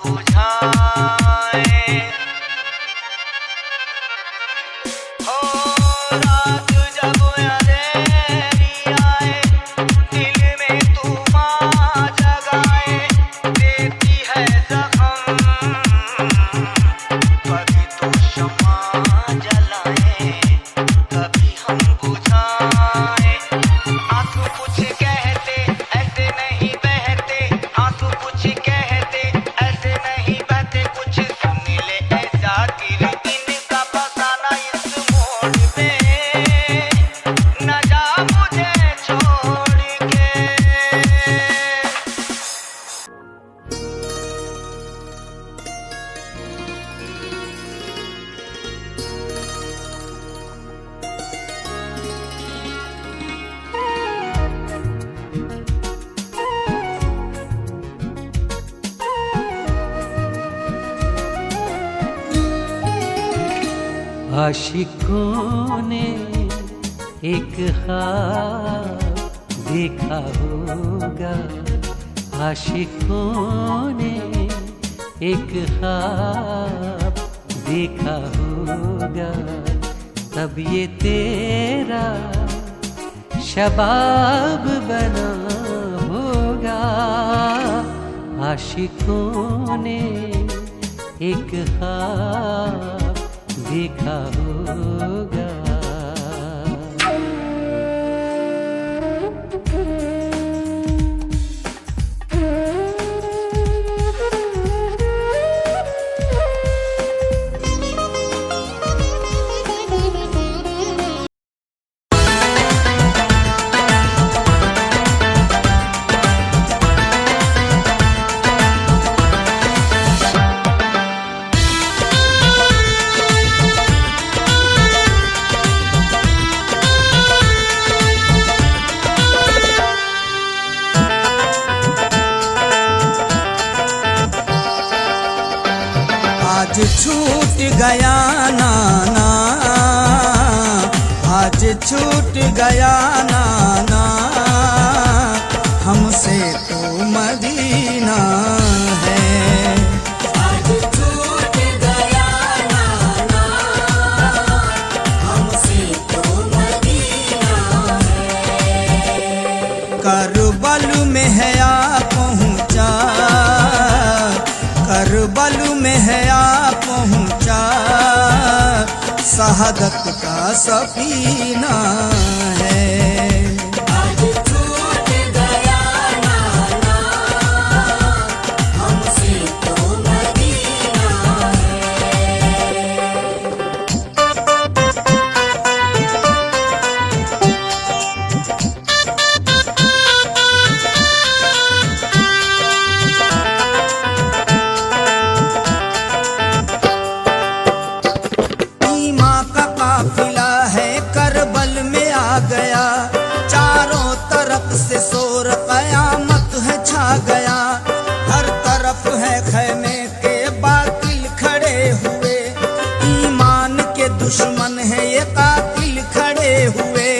बुझाए। हो रात जब अंधेरी आए, दिल में तू माँ जगाए, देती है जख्म कभी तो शम्मा जलाए, कभी हम बुझाए। आंसू कुछ कहते ऐसे नहीं बहते, आंसू कुछ कहते ऐसे नहीं बहते, कुछ सुन ले ऐसा गिर इनका फसाना इस मोड़ पे, न जा मुझे छोड़ के। आशिकों ने एक ख्वाब देखा होगा, आशिकों ने एक ख्वाब देखा होगा, तब ये तेरा शबाब बना होगा। आशिकों ने एक ख्वाब देखा होगा। आज छूट गया नाना, आज छूट गया नाना, हमसे तो मदीना है। आज छूट गया नाना, हमसे तो मदीना है। करबल में है आ पहुँचा, करबल में है आ पहुँचा, शहादत का सफीना है। आज छूट गया नाना, हमसे तो मदीना गया, चारों तरफ से शोर कयामत है छा गया, हर तरफ है खैमे के बातिल खड़े हुए, ईमान के दुश्मन है ये कातिल खड़े हुए।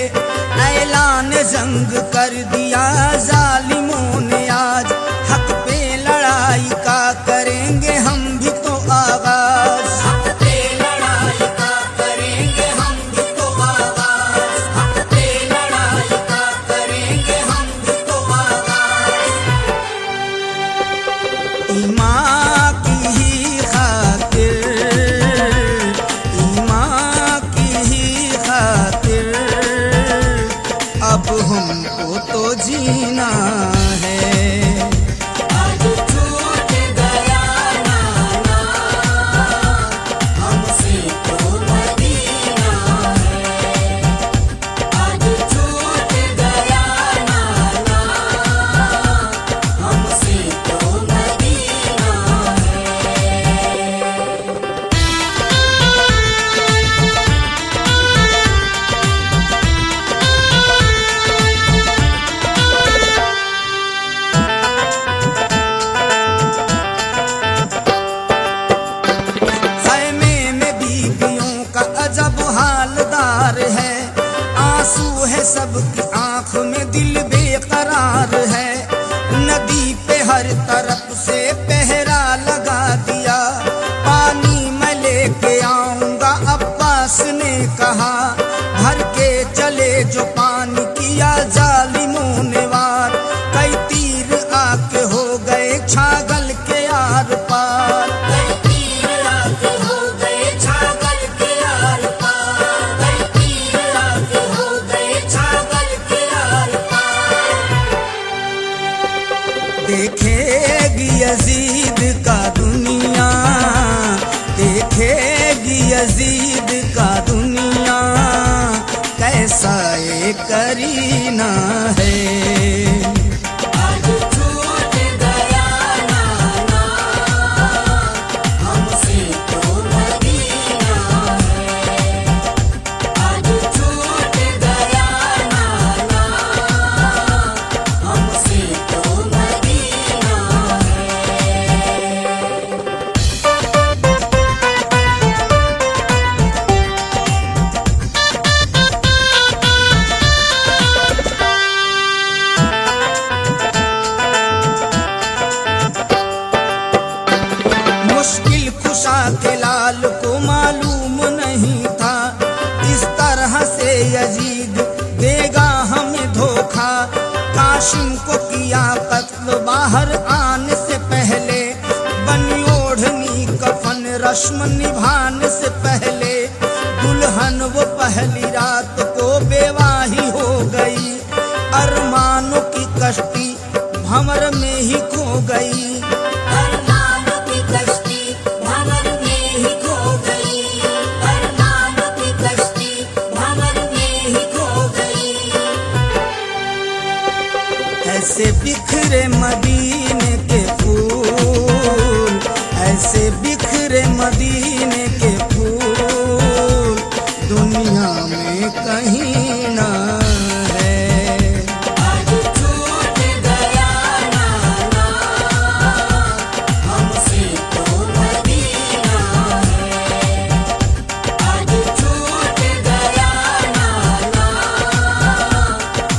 ऐलान जंग कर दिया जालिमों ने आज, हक पे लड़ाई का करेंगे हम भी तो आगाज। हक पे लड़ाई का करेंगे हम भी तो आगाज, हक पे लड़ाई का करेंगे हम भी तो आगाज। ईमां की ही खातिर, ईमां की ही खातिर, अब हमको तो जीना है। आज छूट गया नाना, हमसे तो मदीना है। आज छूट गया नाना, हमसे तो मदीना है। खैमे में बीवियों का अजब हालदार है, आंसू है सबकी आंख में, दिल बेकरार है। नदी पे हर तरफ से पहरा लगा कहा, भर के चले जो पानी किया जालिमों ने वार, कई तीर आके हो गए छागल के आर पार। कई तीर आके हो गए छागल के आर पार, कई तीर आके हो गए छागल के आर पार। देखेगी यजीद का दुनिया, देखेगी यजीद का दुनिया, कैसा ये करीना है। आज छूट गया नाना, हमसे तो मदीना है। आज छूट गया नाना, हमसे तो मदीना है। मुश्किल कुशा के लाल को मालूम नहीं था, इस तरह से यजीद देगा हमें धोखा। काशिम को किया कत्ल बाहर आने से पहले, बनी ओढ़नी कफन रस्म निभाने से पहले। दुल्हन वो पहली रात को बेवाही हो गई, अरमानों की कश्ती भंवर में ही खो गई। अरमानों की कश्ती भंवर में ही खो गई, अरमानों की कश्ती भंवर में ही खो गई। ऐसे बिखरे मदीने के फूल, ऐसे बिखरे मदीने के फूल, दुनिया में कहीं ना है। आज छूट गया नाना, हमसे तो मदीना है। आज छूट गया नाना,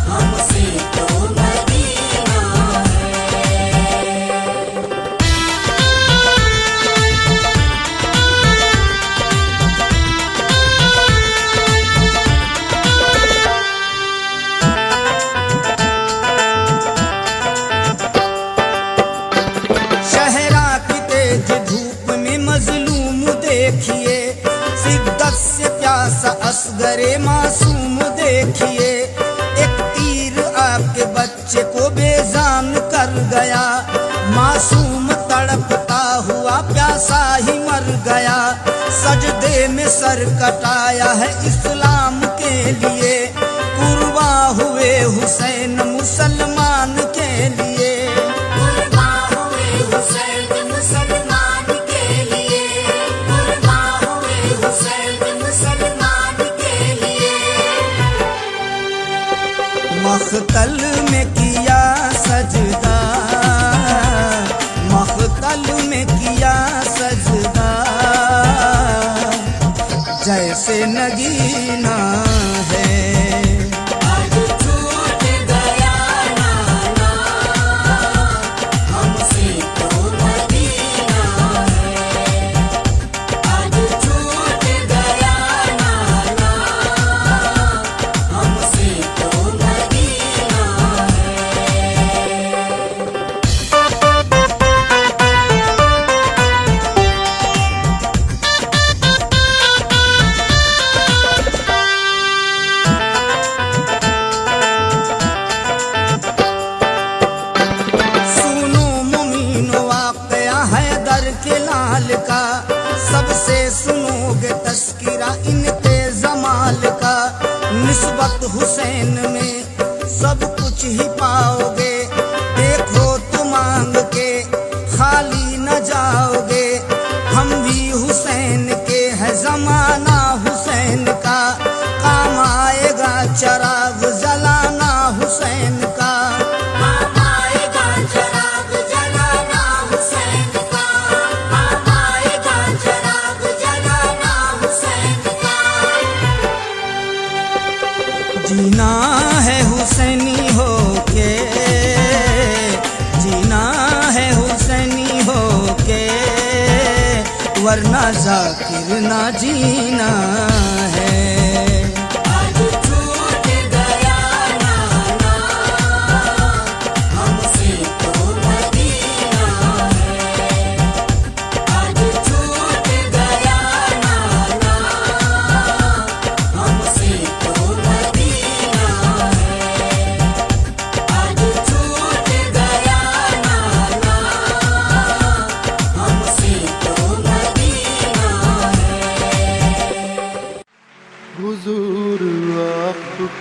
हमसे तो मदीना है। शहरा की तेज धूप में मजलूम देखिए, शिद्दत से प्यासा असगरे मासूम देखिए। एक तीर आपके बच्चे को बेजान कर गया, मासूम तड़पता हुआ प्यासा ही मर गया। सजदे में सर कटाया है इस्लाम के लिए, कुर्बा हुए हुसैन मुसलमान के लिए। कुर्बा हुए हुसैन मुसलमान के लिए, कुर्बा हुए हुसैन मुसलमान के लिए। मख्तल में किया सजदा, मख्तल में किया सजदा, जैसे नगीना है। आज छूट गया नाना, हमसे तो मदीना है। आज छूट गया नाना, हमसे तो मदीना है। सुनो मुमीनो वाक़या हैदर के लाल का, सबसे सुनोगे तस्किरा इनके जमाल का। निस्बत हुसैन में सब कुछ ही पाओगे, देखो तो मांग के खाली न जाओगे। हम भी हुसैन के है जमाना हुसैन का, काम आएगा चराग जलाना हुसैन का। काम आएगा चराग जलाना हुसैन का, काम आएगा चराग जलाना हुसैन का। जीना है हुसैनी होके, जीना है हुसैनी होके, वरना जाकिर ना जीना है।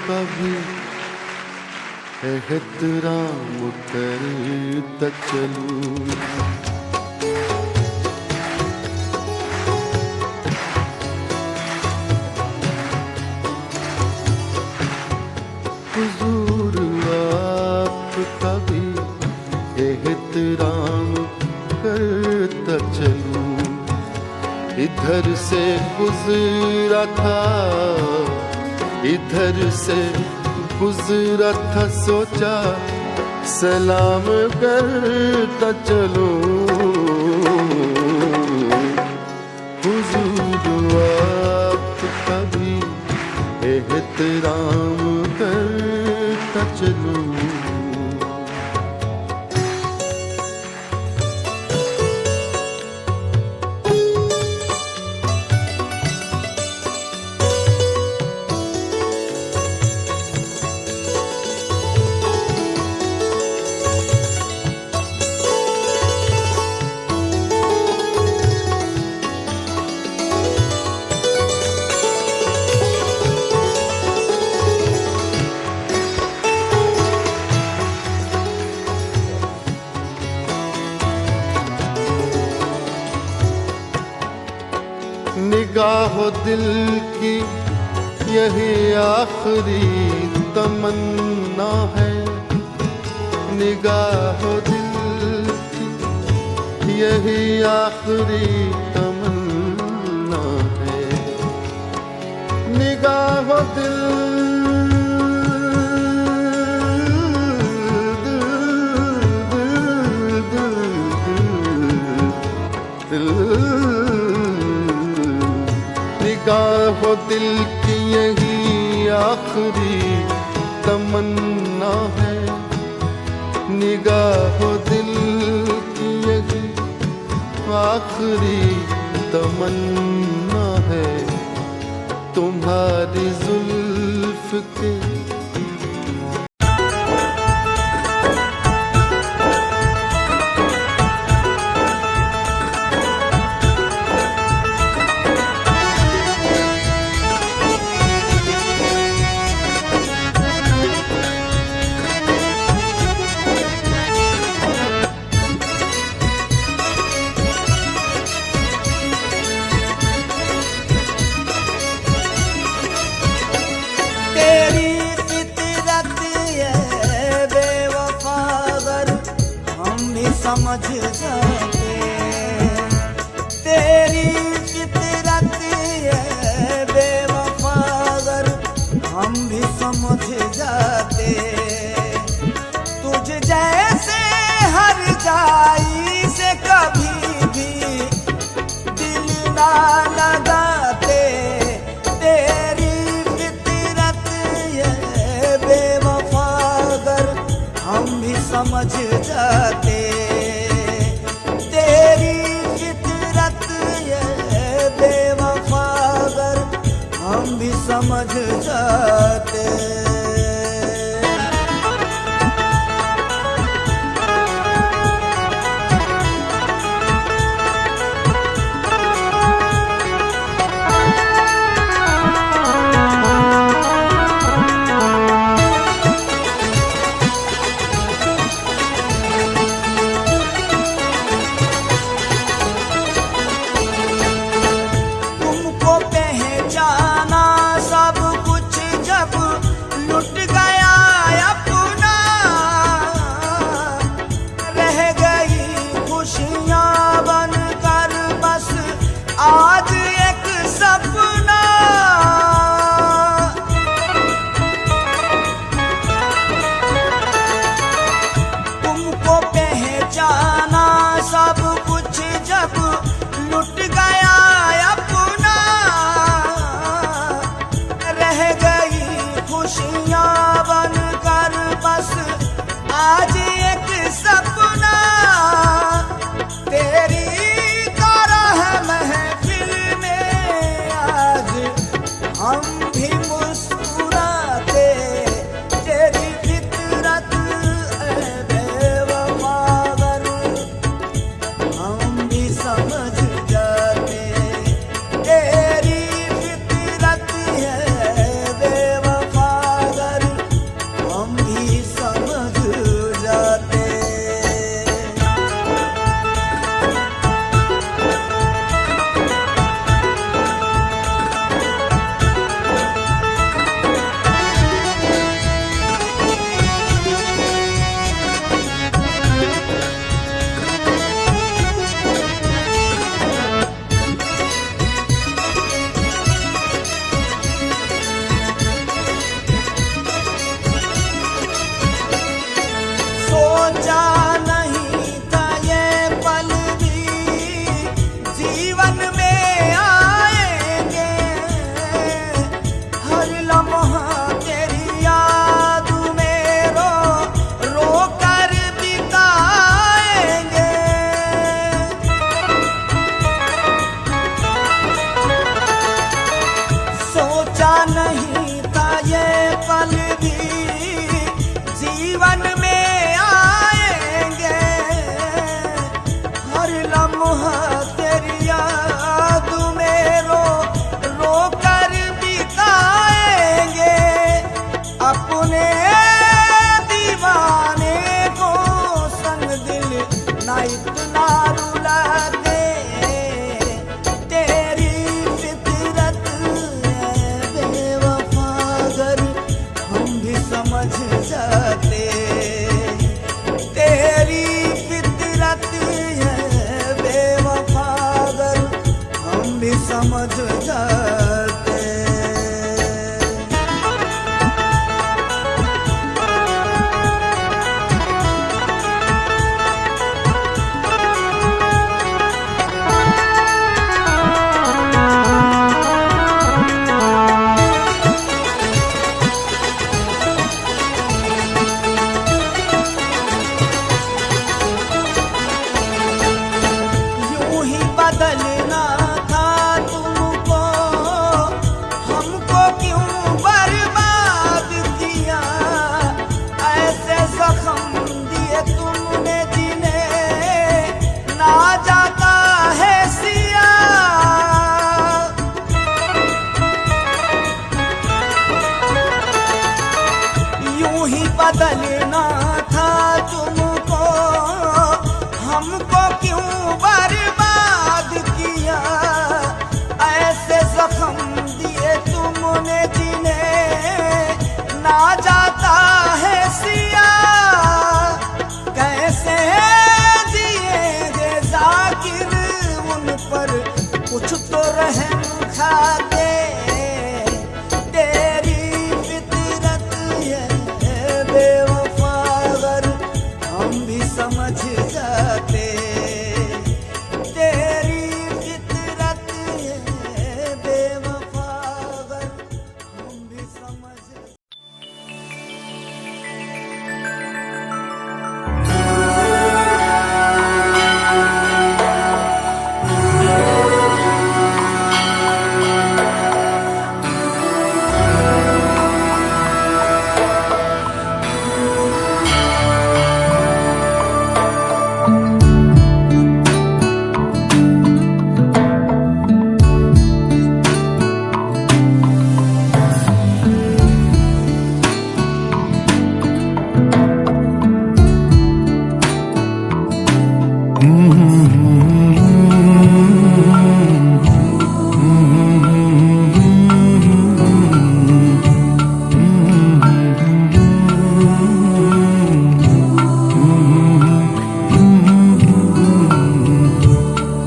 कभी एहतराम करता चलूं। हुजूर आपका भी एहतराम करता चलूं। इधर से गुजरा था, इधर से गुजरा था, सोचा सलाम करता चलूं। हुजूर आपका भी एहतराम करता चलूं। निगाहो दिल की यही आखिरी तमन्ना है। निगाहो दिल की यही आखिरी तमन्ना है। निगाहो दिल निगाहो दिल की यही आखिरी तमन्ना है। निगाहो दिल की यही आखिरी तमन्ना है। तुम्हारी जुल्फ के समझ जाते। तेरी फितरत है बेवफा, अगर हम भी समझ जाते। तुझ जैसे हर जाई से कभी भी दिल ना लगाते। तेरी फितरत है बेवफा, अगर हम भी समझ जाते। हम भी समझ जाते। तुमको पहचाना सब कुछ नहीं था ये पल भी जीवन में आएंगे, हर लम्हा तेरी याद में रो रो कर बिताएंगे। अपने दीवाने को संग दिल ना इतना रुला दे, तेरी फितरत है बेवफा अगर हम भी समझ जाते, तेरी फितरत है बेवफा अगर हम भी समझ जाते। यूं ही बदलना था तुमको, हमको क्यों बर्बाद किया, ऐसे जख्म दिए तुमने जिन्हें ना जाता है सिया। यूं ही बदलना था तुमको, हमको क्यों बर्बाद किया, ऐसे जख्म दिए तुमने जिन्हें ना जाता है सिया। कैसे जिएंगे जाकिर उन पर कुछ तो रहम खाते, तेरी फितरत है बेवफा अगर हम भी समझ जाते, तेरी फितरत है बेवफा अगर हम भी समझ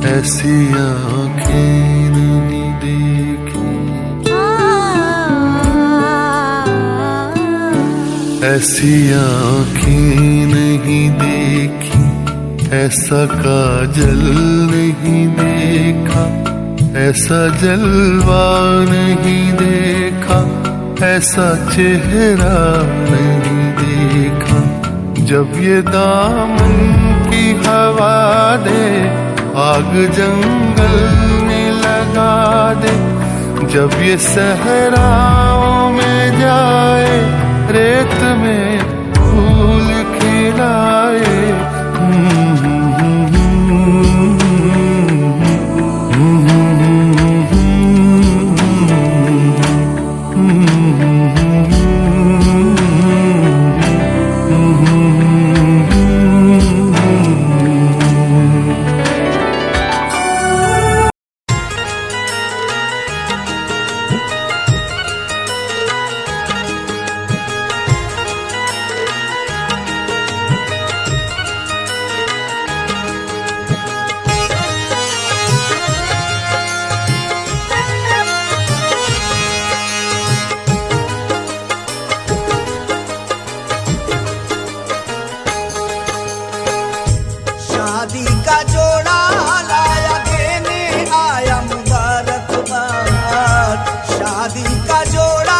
ऐसी आँखें नहीं देखी, ऐसी आँखें नहीं देखी, ऐसा काजल नहीं देखा, ऐसा जलवा नहीं देखा, ऐसा चेहरा नहीं देखा। जब ये दामन की हवा दे आग जंगल में लगा दे, जब ये सहराओं में जाए रेत में फूल खिलाए। शादी का जोड़ा लाया देने आया मुबारकबाद, शादी का जोड़ा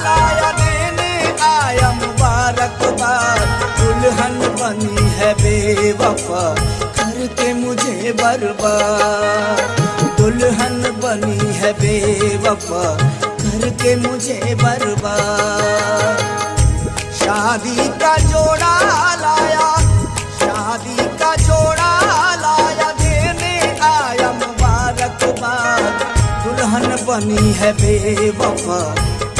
लाया देने आया मुबारकबाद। दुल्हन बनी है बेवफा करके मुझे बर्बाद, दुल्हन बनी है बेवफा करके मुझे बर्बाद। शादी का जोड़ा लाया, शादी का जोड़ा लाया, देने आया मुबारकबाद। दुल्हन बनी है बेवफा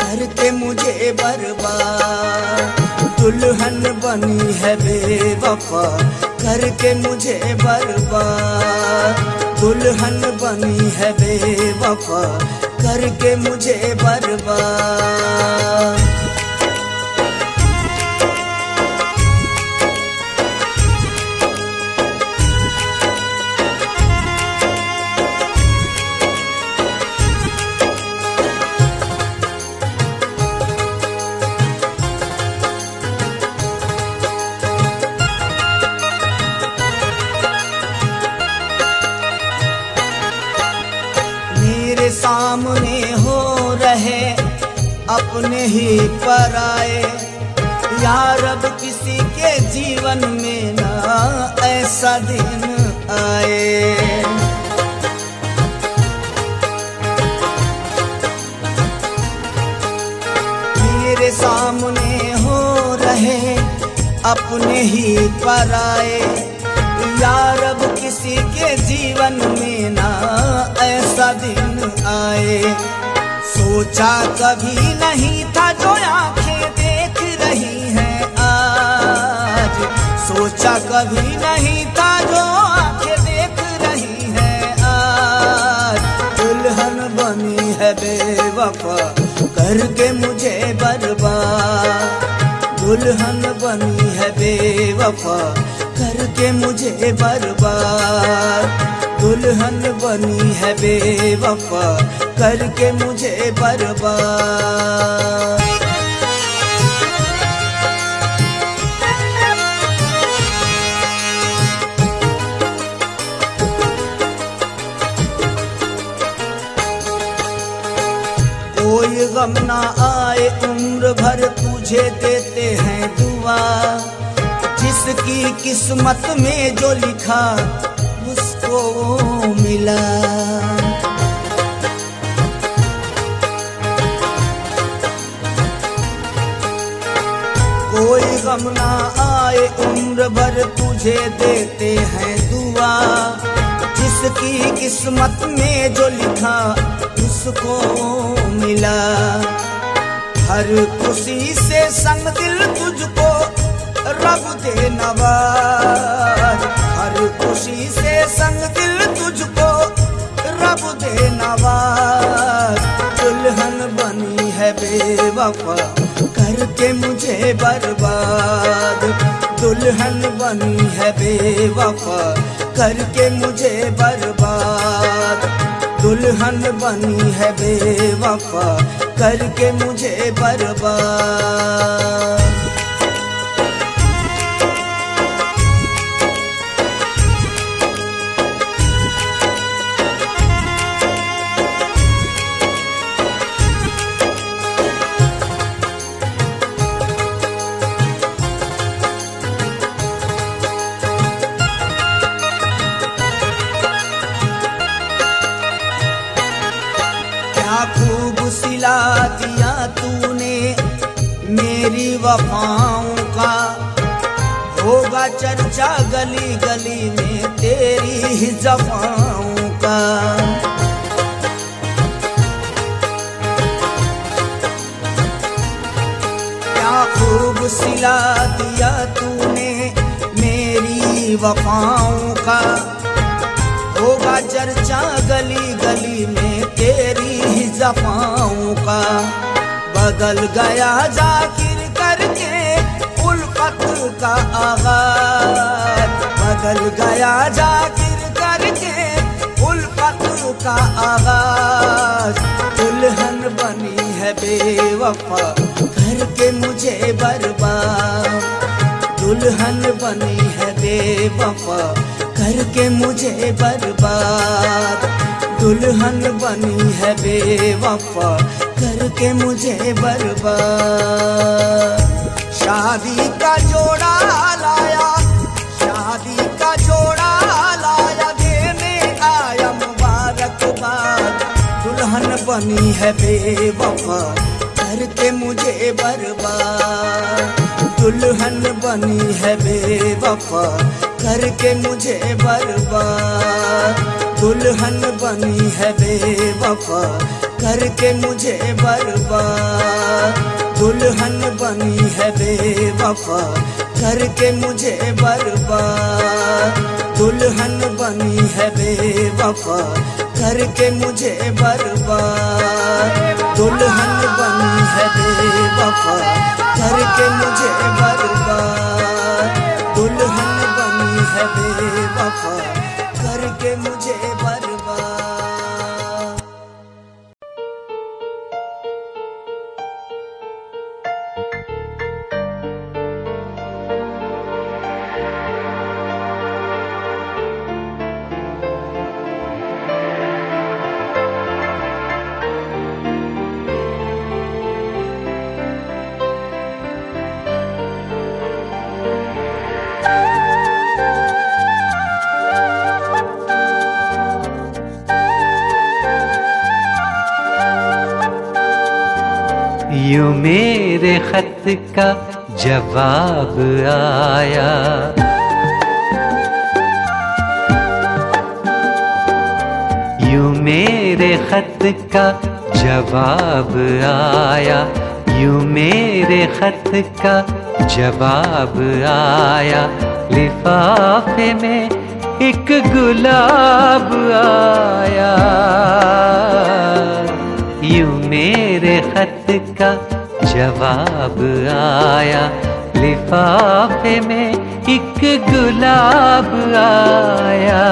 करके मुझे बर्बाद। दुल्हन बनी है बेवफा करके मुझे बर्बाद। दुल्हन बनी है बेवफा करके मुझे बर्बाद। सामने हो रहे अपने ही पराए, यार अब किसी के जीवन में ना ऐसा दिन आए। मेरे सामने हो रहे अपने ही पराए, यार अब किसी के जीवन में ना ऐसा दिन आए। सोचा कभी नहीं था जो आंखें देख रही हैं आज, सोचा कभी नहीं था जो आंखें देख रही हैं आज। दुल्हन बनी है बेवफा करके मुझे बर्बाद। दुल्हन बनी है बेवफा करके मुझे बर्बाद। दुल्हन बनी है बेवफा करके मुझे बर्बाद। कोई गम ना आए उम्र भर तुझे देते हैं दुआ। जिसकी किस्मत में जो लिखा उसको मिला। कोई गम ना आए उम्र भर तुझे देते हैं दुआ। जिसकी किस्मत में जो लिखा उसको मिला। हर खुशी से संग दिल तुझको रब दे नवाज। हर खुशी से संग दिल तुझको रब दे नवाज। दुल्हन बनी है बेवफा करके मुझे बर्बाद। दुल्हन बनी है बेवफा करके मुझे बर्बाद। दुल्हन बनी है बेवफा करके मुझे बर्बाद। खूब सिला दिया तूने मेरी वफाओं का। होगा चर्चा गली गली में तेरी ही जफाओं का। क्या खूब सिला दिया तूने मेरी वफाओं का। होगा चर्चा गली गली में तेरी ही जफाओं का। बदल गया जाकिर करके उल्फत का आगाज। बदल गया जाकिर करके उल्फत का आगाज। दुल्हन बनी है बेवफा करके मुझे बर्बाद। दुल्हन बनी है बेवफा करके मुझे बर्बाद। दुल्हन बनी है बेवफा करके मुझे बर्बाद। शादी का जोड़ा लाया, शादी का जोड़ा लाया, देने आया मुबारकबाद। दुल्हन बनी है बेवफा करके मुझे बर्बाद। दुल्हन बनी है बेवफा करके मुझे बर्बाद। दुल्हन बनी है बेवफा करके मुझे बर्बाद। दुल्हन बनी है बेवफा करके मुझे बर्बाद। दुल्हन बनी है बेवफा करके मुझे बर्बाद। दुल्हन बनी है बेवफा करके मुझे बर्बाद। दुल्हन बनी है बेवफा करके मुझे बर्बाद। यूं मेरे खत का जवाब आया, यूं मेरे खत का जवाब आया, यूं मेरे खत का जवाब आया। लिफाफे में एक गुलाब आया, यूं मेरे खत का जवाब आया। लिफाफे में एक गुलाब आया,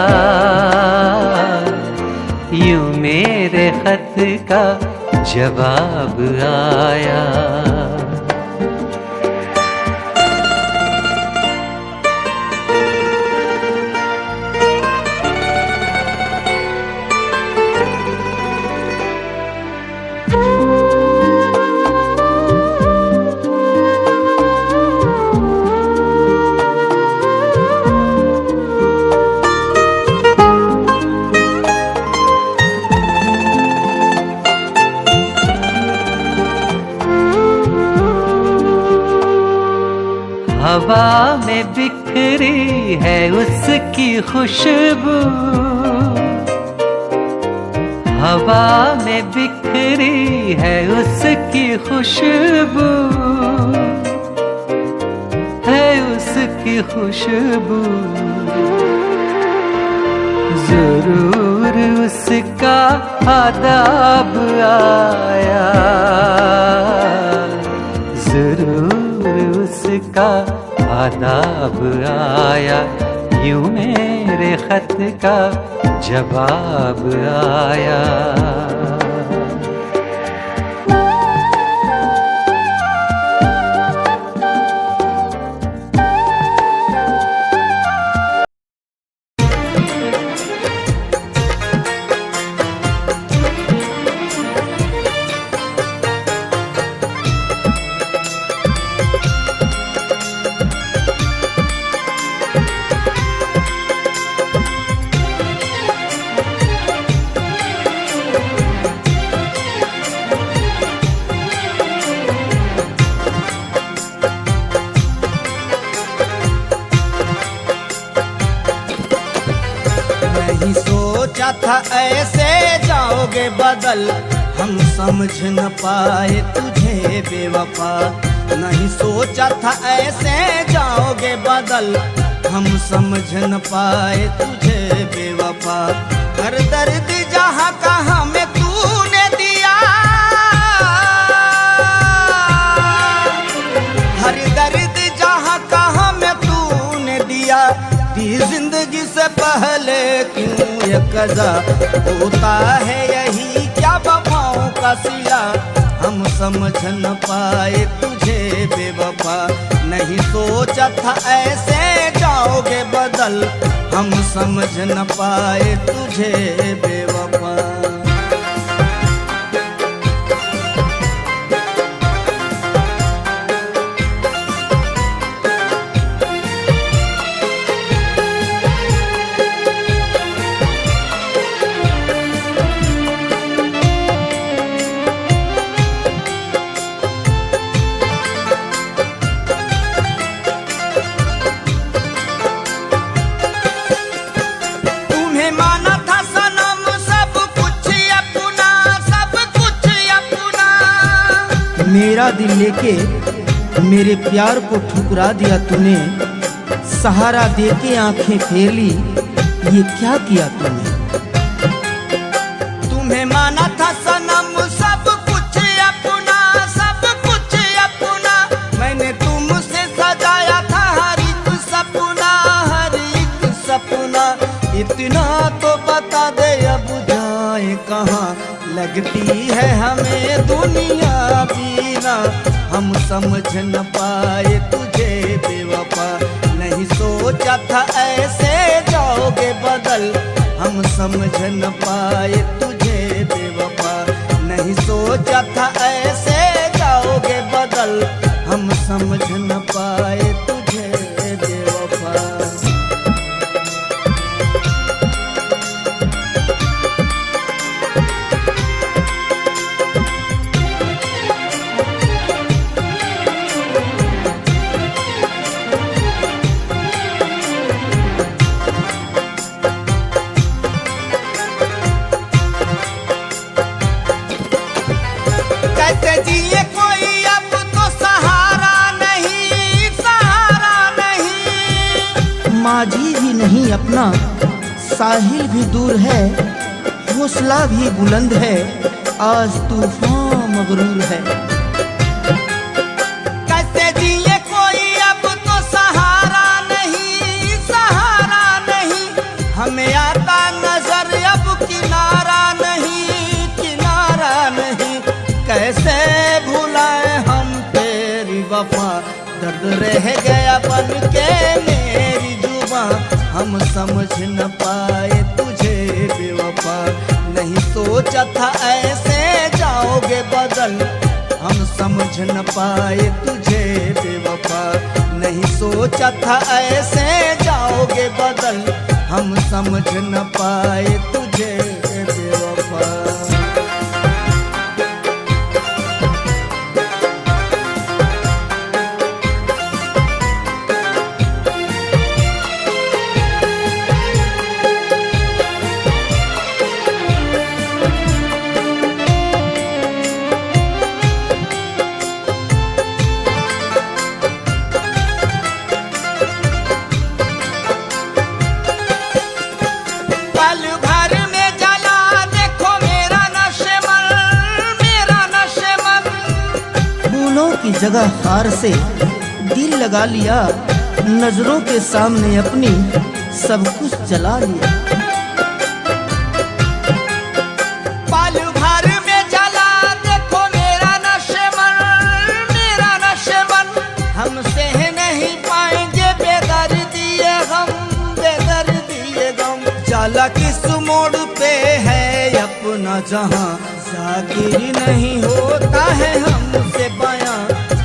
यूं मेरे खत का जवाब आया। हवा में बिखरी है उसकी खुशबू, हवा में बिखरी है उसकी खुशबू, है उसकी खुशबू। जरूर उसका आदाब आया, जरूर उसका आदाब आया। यूं मेरे खत का जवाब आया। नहीं सोचा था ऐसे जाओगे बदल, हम समझ न पाए तुझे बेवफा। नहीं सोचा था ऐसे जाओगे बदल, हम समझ न पाए तुझे बेवफा। हर दर्द जहाँ कहाँ में तूने दिया, हर दर्द जहाँ कहाँ में तूने दिया। दी जिंदगी से पहले क्यों ये कज़ा, होता है यही क्या वफाओं का सिला। हम समझ न पाए तुझे बेवफा। नहीं सोचा था ऐसे जाओगे बदल, हम समझ न पाए तुझे बेवफा। मेरा दिल लेके मेरे प्यार को ठुकरा दिया तूने, सहारा देके आंखें फेर ली, ये क्या किया तूने। तुम्हें माना था सनम सब कुछ अपना, सब कुछ अपना, मैंने तुमसे सजाया था हर एक सपना, हर एक सपना। इतना तो बता दे अब जाए कहाँ, लगती है हमें दुनिया बीना, हम समझ न पाए तुझे बेवफा, नहीं सोचा था ऐसे जाओगे बदल, हम समझ न पाए तुझे बेवफा, नहीं सोचा था ऐसे जाओगे बदल, हम समझ न पाए तुझे बेवफा। जिए कोई अब तो सहारा नहीं, सहारा नहीं। माझी भी नहीं अपना, साहिल भी दूर है, हौसला भी बुलंद है, आज तूफान मगरूर है। कैसे जिए कोई अब तो सहारा नहीं, सहारा नहीं, हमें आता नजर अब किनारा नहीं, किनारा नहीं। कैसे भुलाए हम तेरी वफा, दर्द रह गया बन के मेरी जुबां, हम समझ न पाए तुझे बेवफा, नहीं सोचा था ऐसे जाओगे बदल, हम समझ न पाए तुझे बेवफा, नहीं सोचा था ऐसे जाओगे बदल, हम समझ न पाए तुझे बेवफा। की जगह हार से दिल लगा लिया, नजरों के सामने अपनी सब कुछ जला लिया। पल भर में जला देखो मेरा नशेमन, मेरा नशेमन, हम सह नहीं पाएंगे बेदर्दी ये गम, बेदर्दी ये गम। जाला किस मोड़ पे है अपना जहां, जाकिर नहीं होता है हमसे बयां,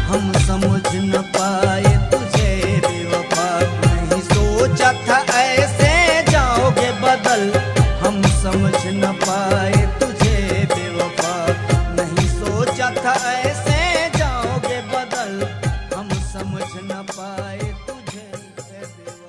हम समझ न पाए तुझे बेवफा, नहीं सोचा था ऐसे जाओगे बदल, हम समझ न पाए तुझे बेवफा, नहीं सोचा था ऐसे जाओगे बदल, हम समझ न पाए तुझे बेवफा।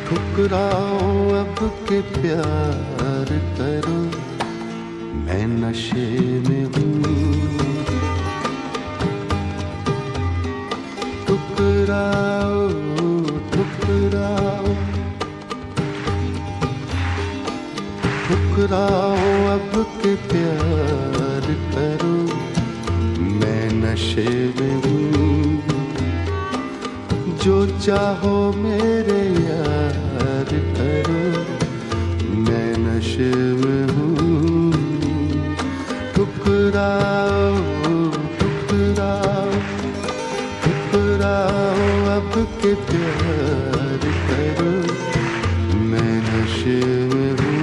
ठुकराओ अब के प्यार करो, मैं नशे में हूँ। ठुकराओ ठुकराओ ठुकराओ अब के प्यार करो, मैं नशे में हूँ। जो चाहो मेरे यार करो, मैं नशे में हूँ। ठुकराओ ठुकराओ के प्यार करो, मैं नशे में हूँ।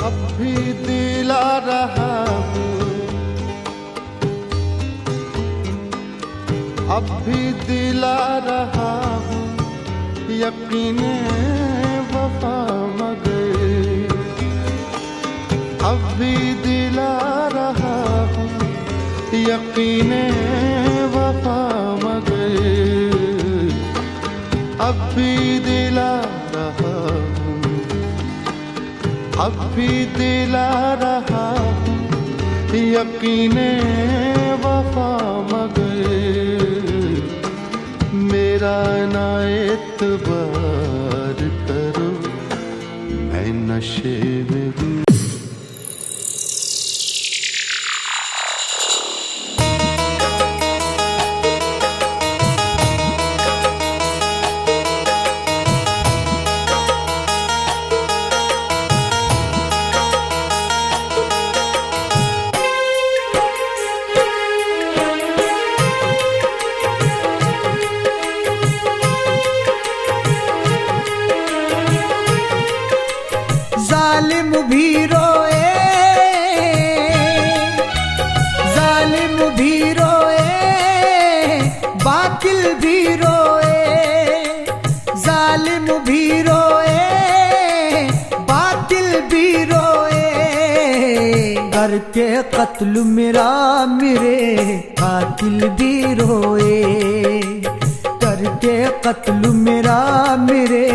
अब भी दिला रहा हूँ, अब भी दिला रहा हूँ यकीने वफा मगर, अब भी दिला रहा हूँ यकीने वफा मगर, अब भी दिला रहा हूँ, अब भी दिला रहा हूँ यकीने वफा मगर, मेरा ना एतबार करो, मैं नशे में हूँ। जालिम भी रोए, जालिम भी रोए, बातिल भी रोए, जालिम भी रोए, बातिल भी रोए, करके कत्ल मेरा मेरे कातिल भी रोए, करके कत्ल मेरा मेरे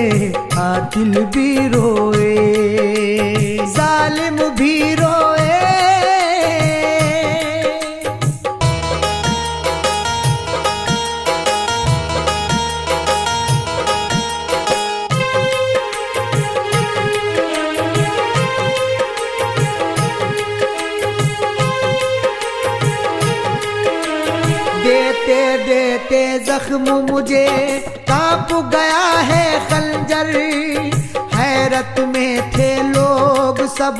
कातिल भी रोए, जालिम भी रोए। देते देते जख्म मुझे कांप गया है खंजर, हैरत में थे लोग सब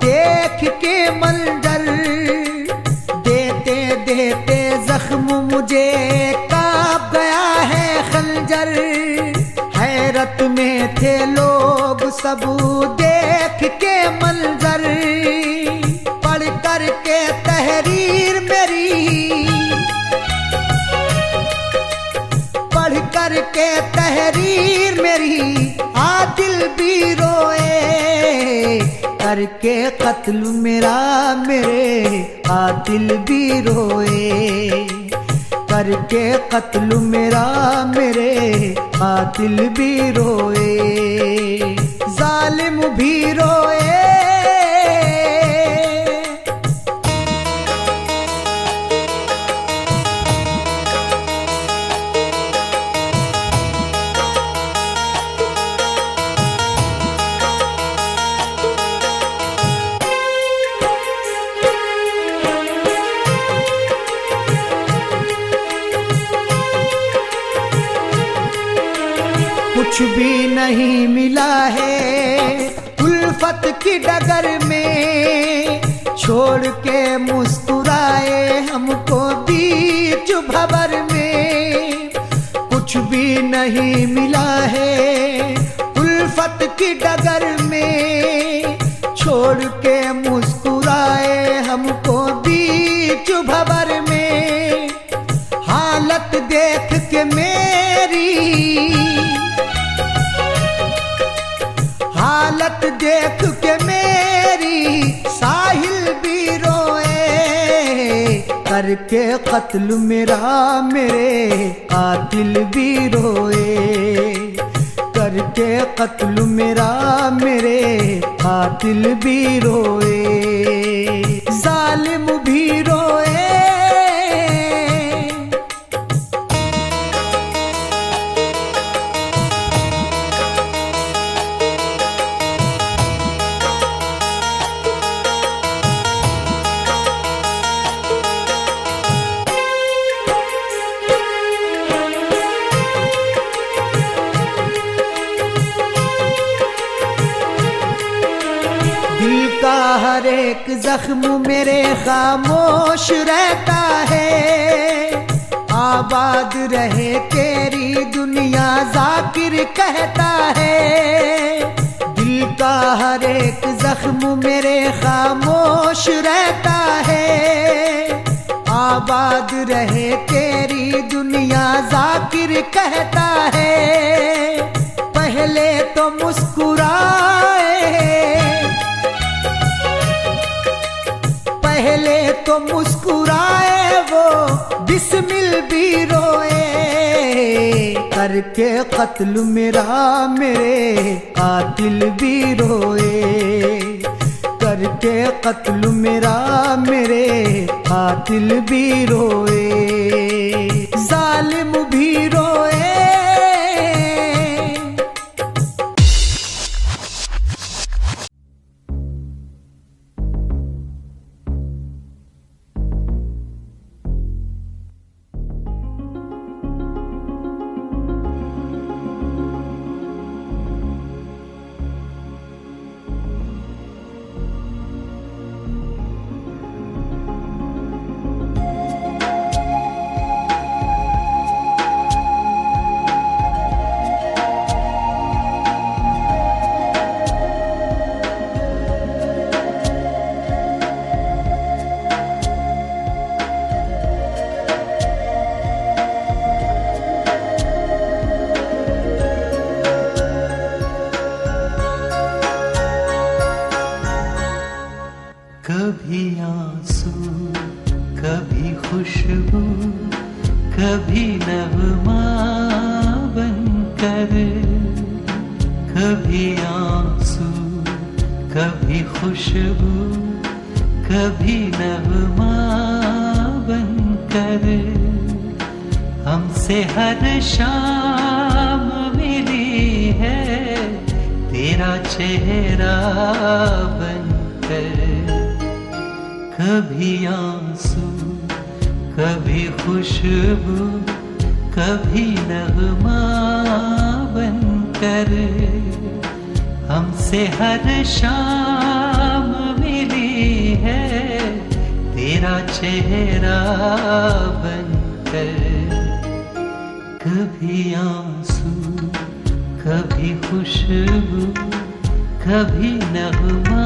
देख के मंजर, देते देते जख्म मुझे कांप गया है खंजर, हैरत में थे लोग सब देख के मंजर, पढ़ कर के तहरीर मेरी, पढ़ कर के तहरीर मेरी आदिल भी रोए, करके कत्ल मेरा मेरे आदिल भी रोए, करके कत्ल मेरा मेरे आदिल भी रोए, जालिम भी रोए। कुछ भी नहीं मिला है उल्फत की डगर में, छोड़ के मुस्कुराए हमको बीच भंवर में, कुछ भी नहीं मिला है उल्फत की डगर में, छोड़ के मुस्कुराए हमको बीच भंवर में, हालत देख के मेरी, हालत देख के मेरी साहिल भी रोए, करके कत्ल मेरा मेरे कातिल भी रोए, करके कत्ल मेरा मेरे कातिल भी रोए, जालिम भी रोए। हर एक जख्म मेरे खामोश रहता है। आबाद रहे तेरी दुनिया जाकिर कहता है। दिल का हर एक जख्म मेरे खामोश रहता है। आबाद रहे तेरी दुनिया जाकिर कहता है। पहले तो मुस्कुराए, पहले तो मुस्कुराए वो बिस्मिल भी रोए। करके कत्ल मेरा मेरे कातिल भी रोए। करके कत्ल मेरा मेरे कातिल भी रोए। जालिम भी रोए। कभी आंसू कभी खुशबू कभी नगमा बनकर। कभी आंसू कभी खुशबू कभी नगमा बनकर। हमसे हर शाम मिली है तेरा चेहरा बनकर। कभी आंसू कभी खुशबू कभी नगमा बनकर। हमसे हर शाम मिली है तेरा चेहरा बनकर। कभी आंसू कभी खुशबू कभी नगमा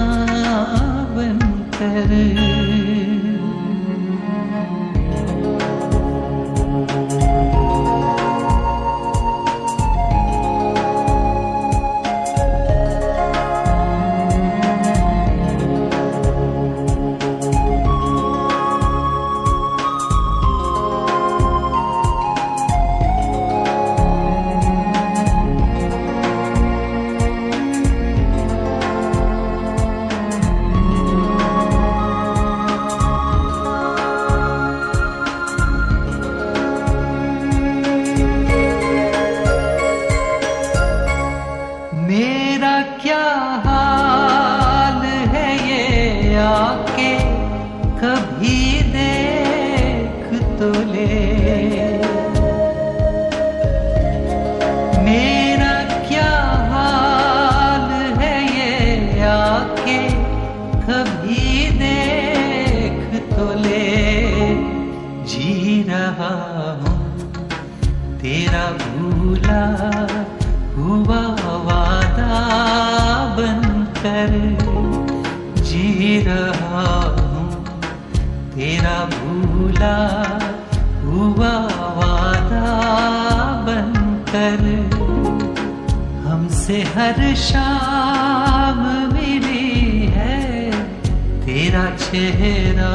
बनकर। तेरा भूला हुआ वादा बनकर जी रहा हूँ। तेरा भूला हुआ वादा बनकर। हमसे हर शाम मिली है तेरा चेहरा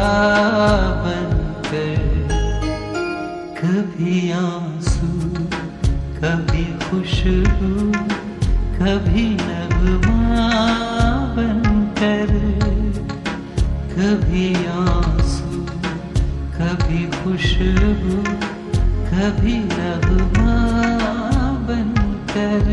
बनकर। कभी आंसू कभी खुशबू कभी नगमा बनकर। कभी आंसू कभी खुशबू कभी नगमा बनकर।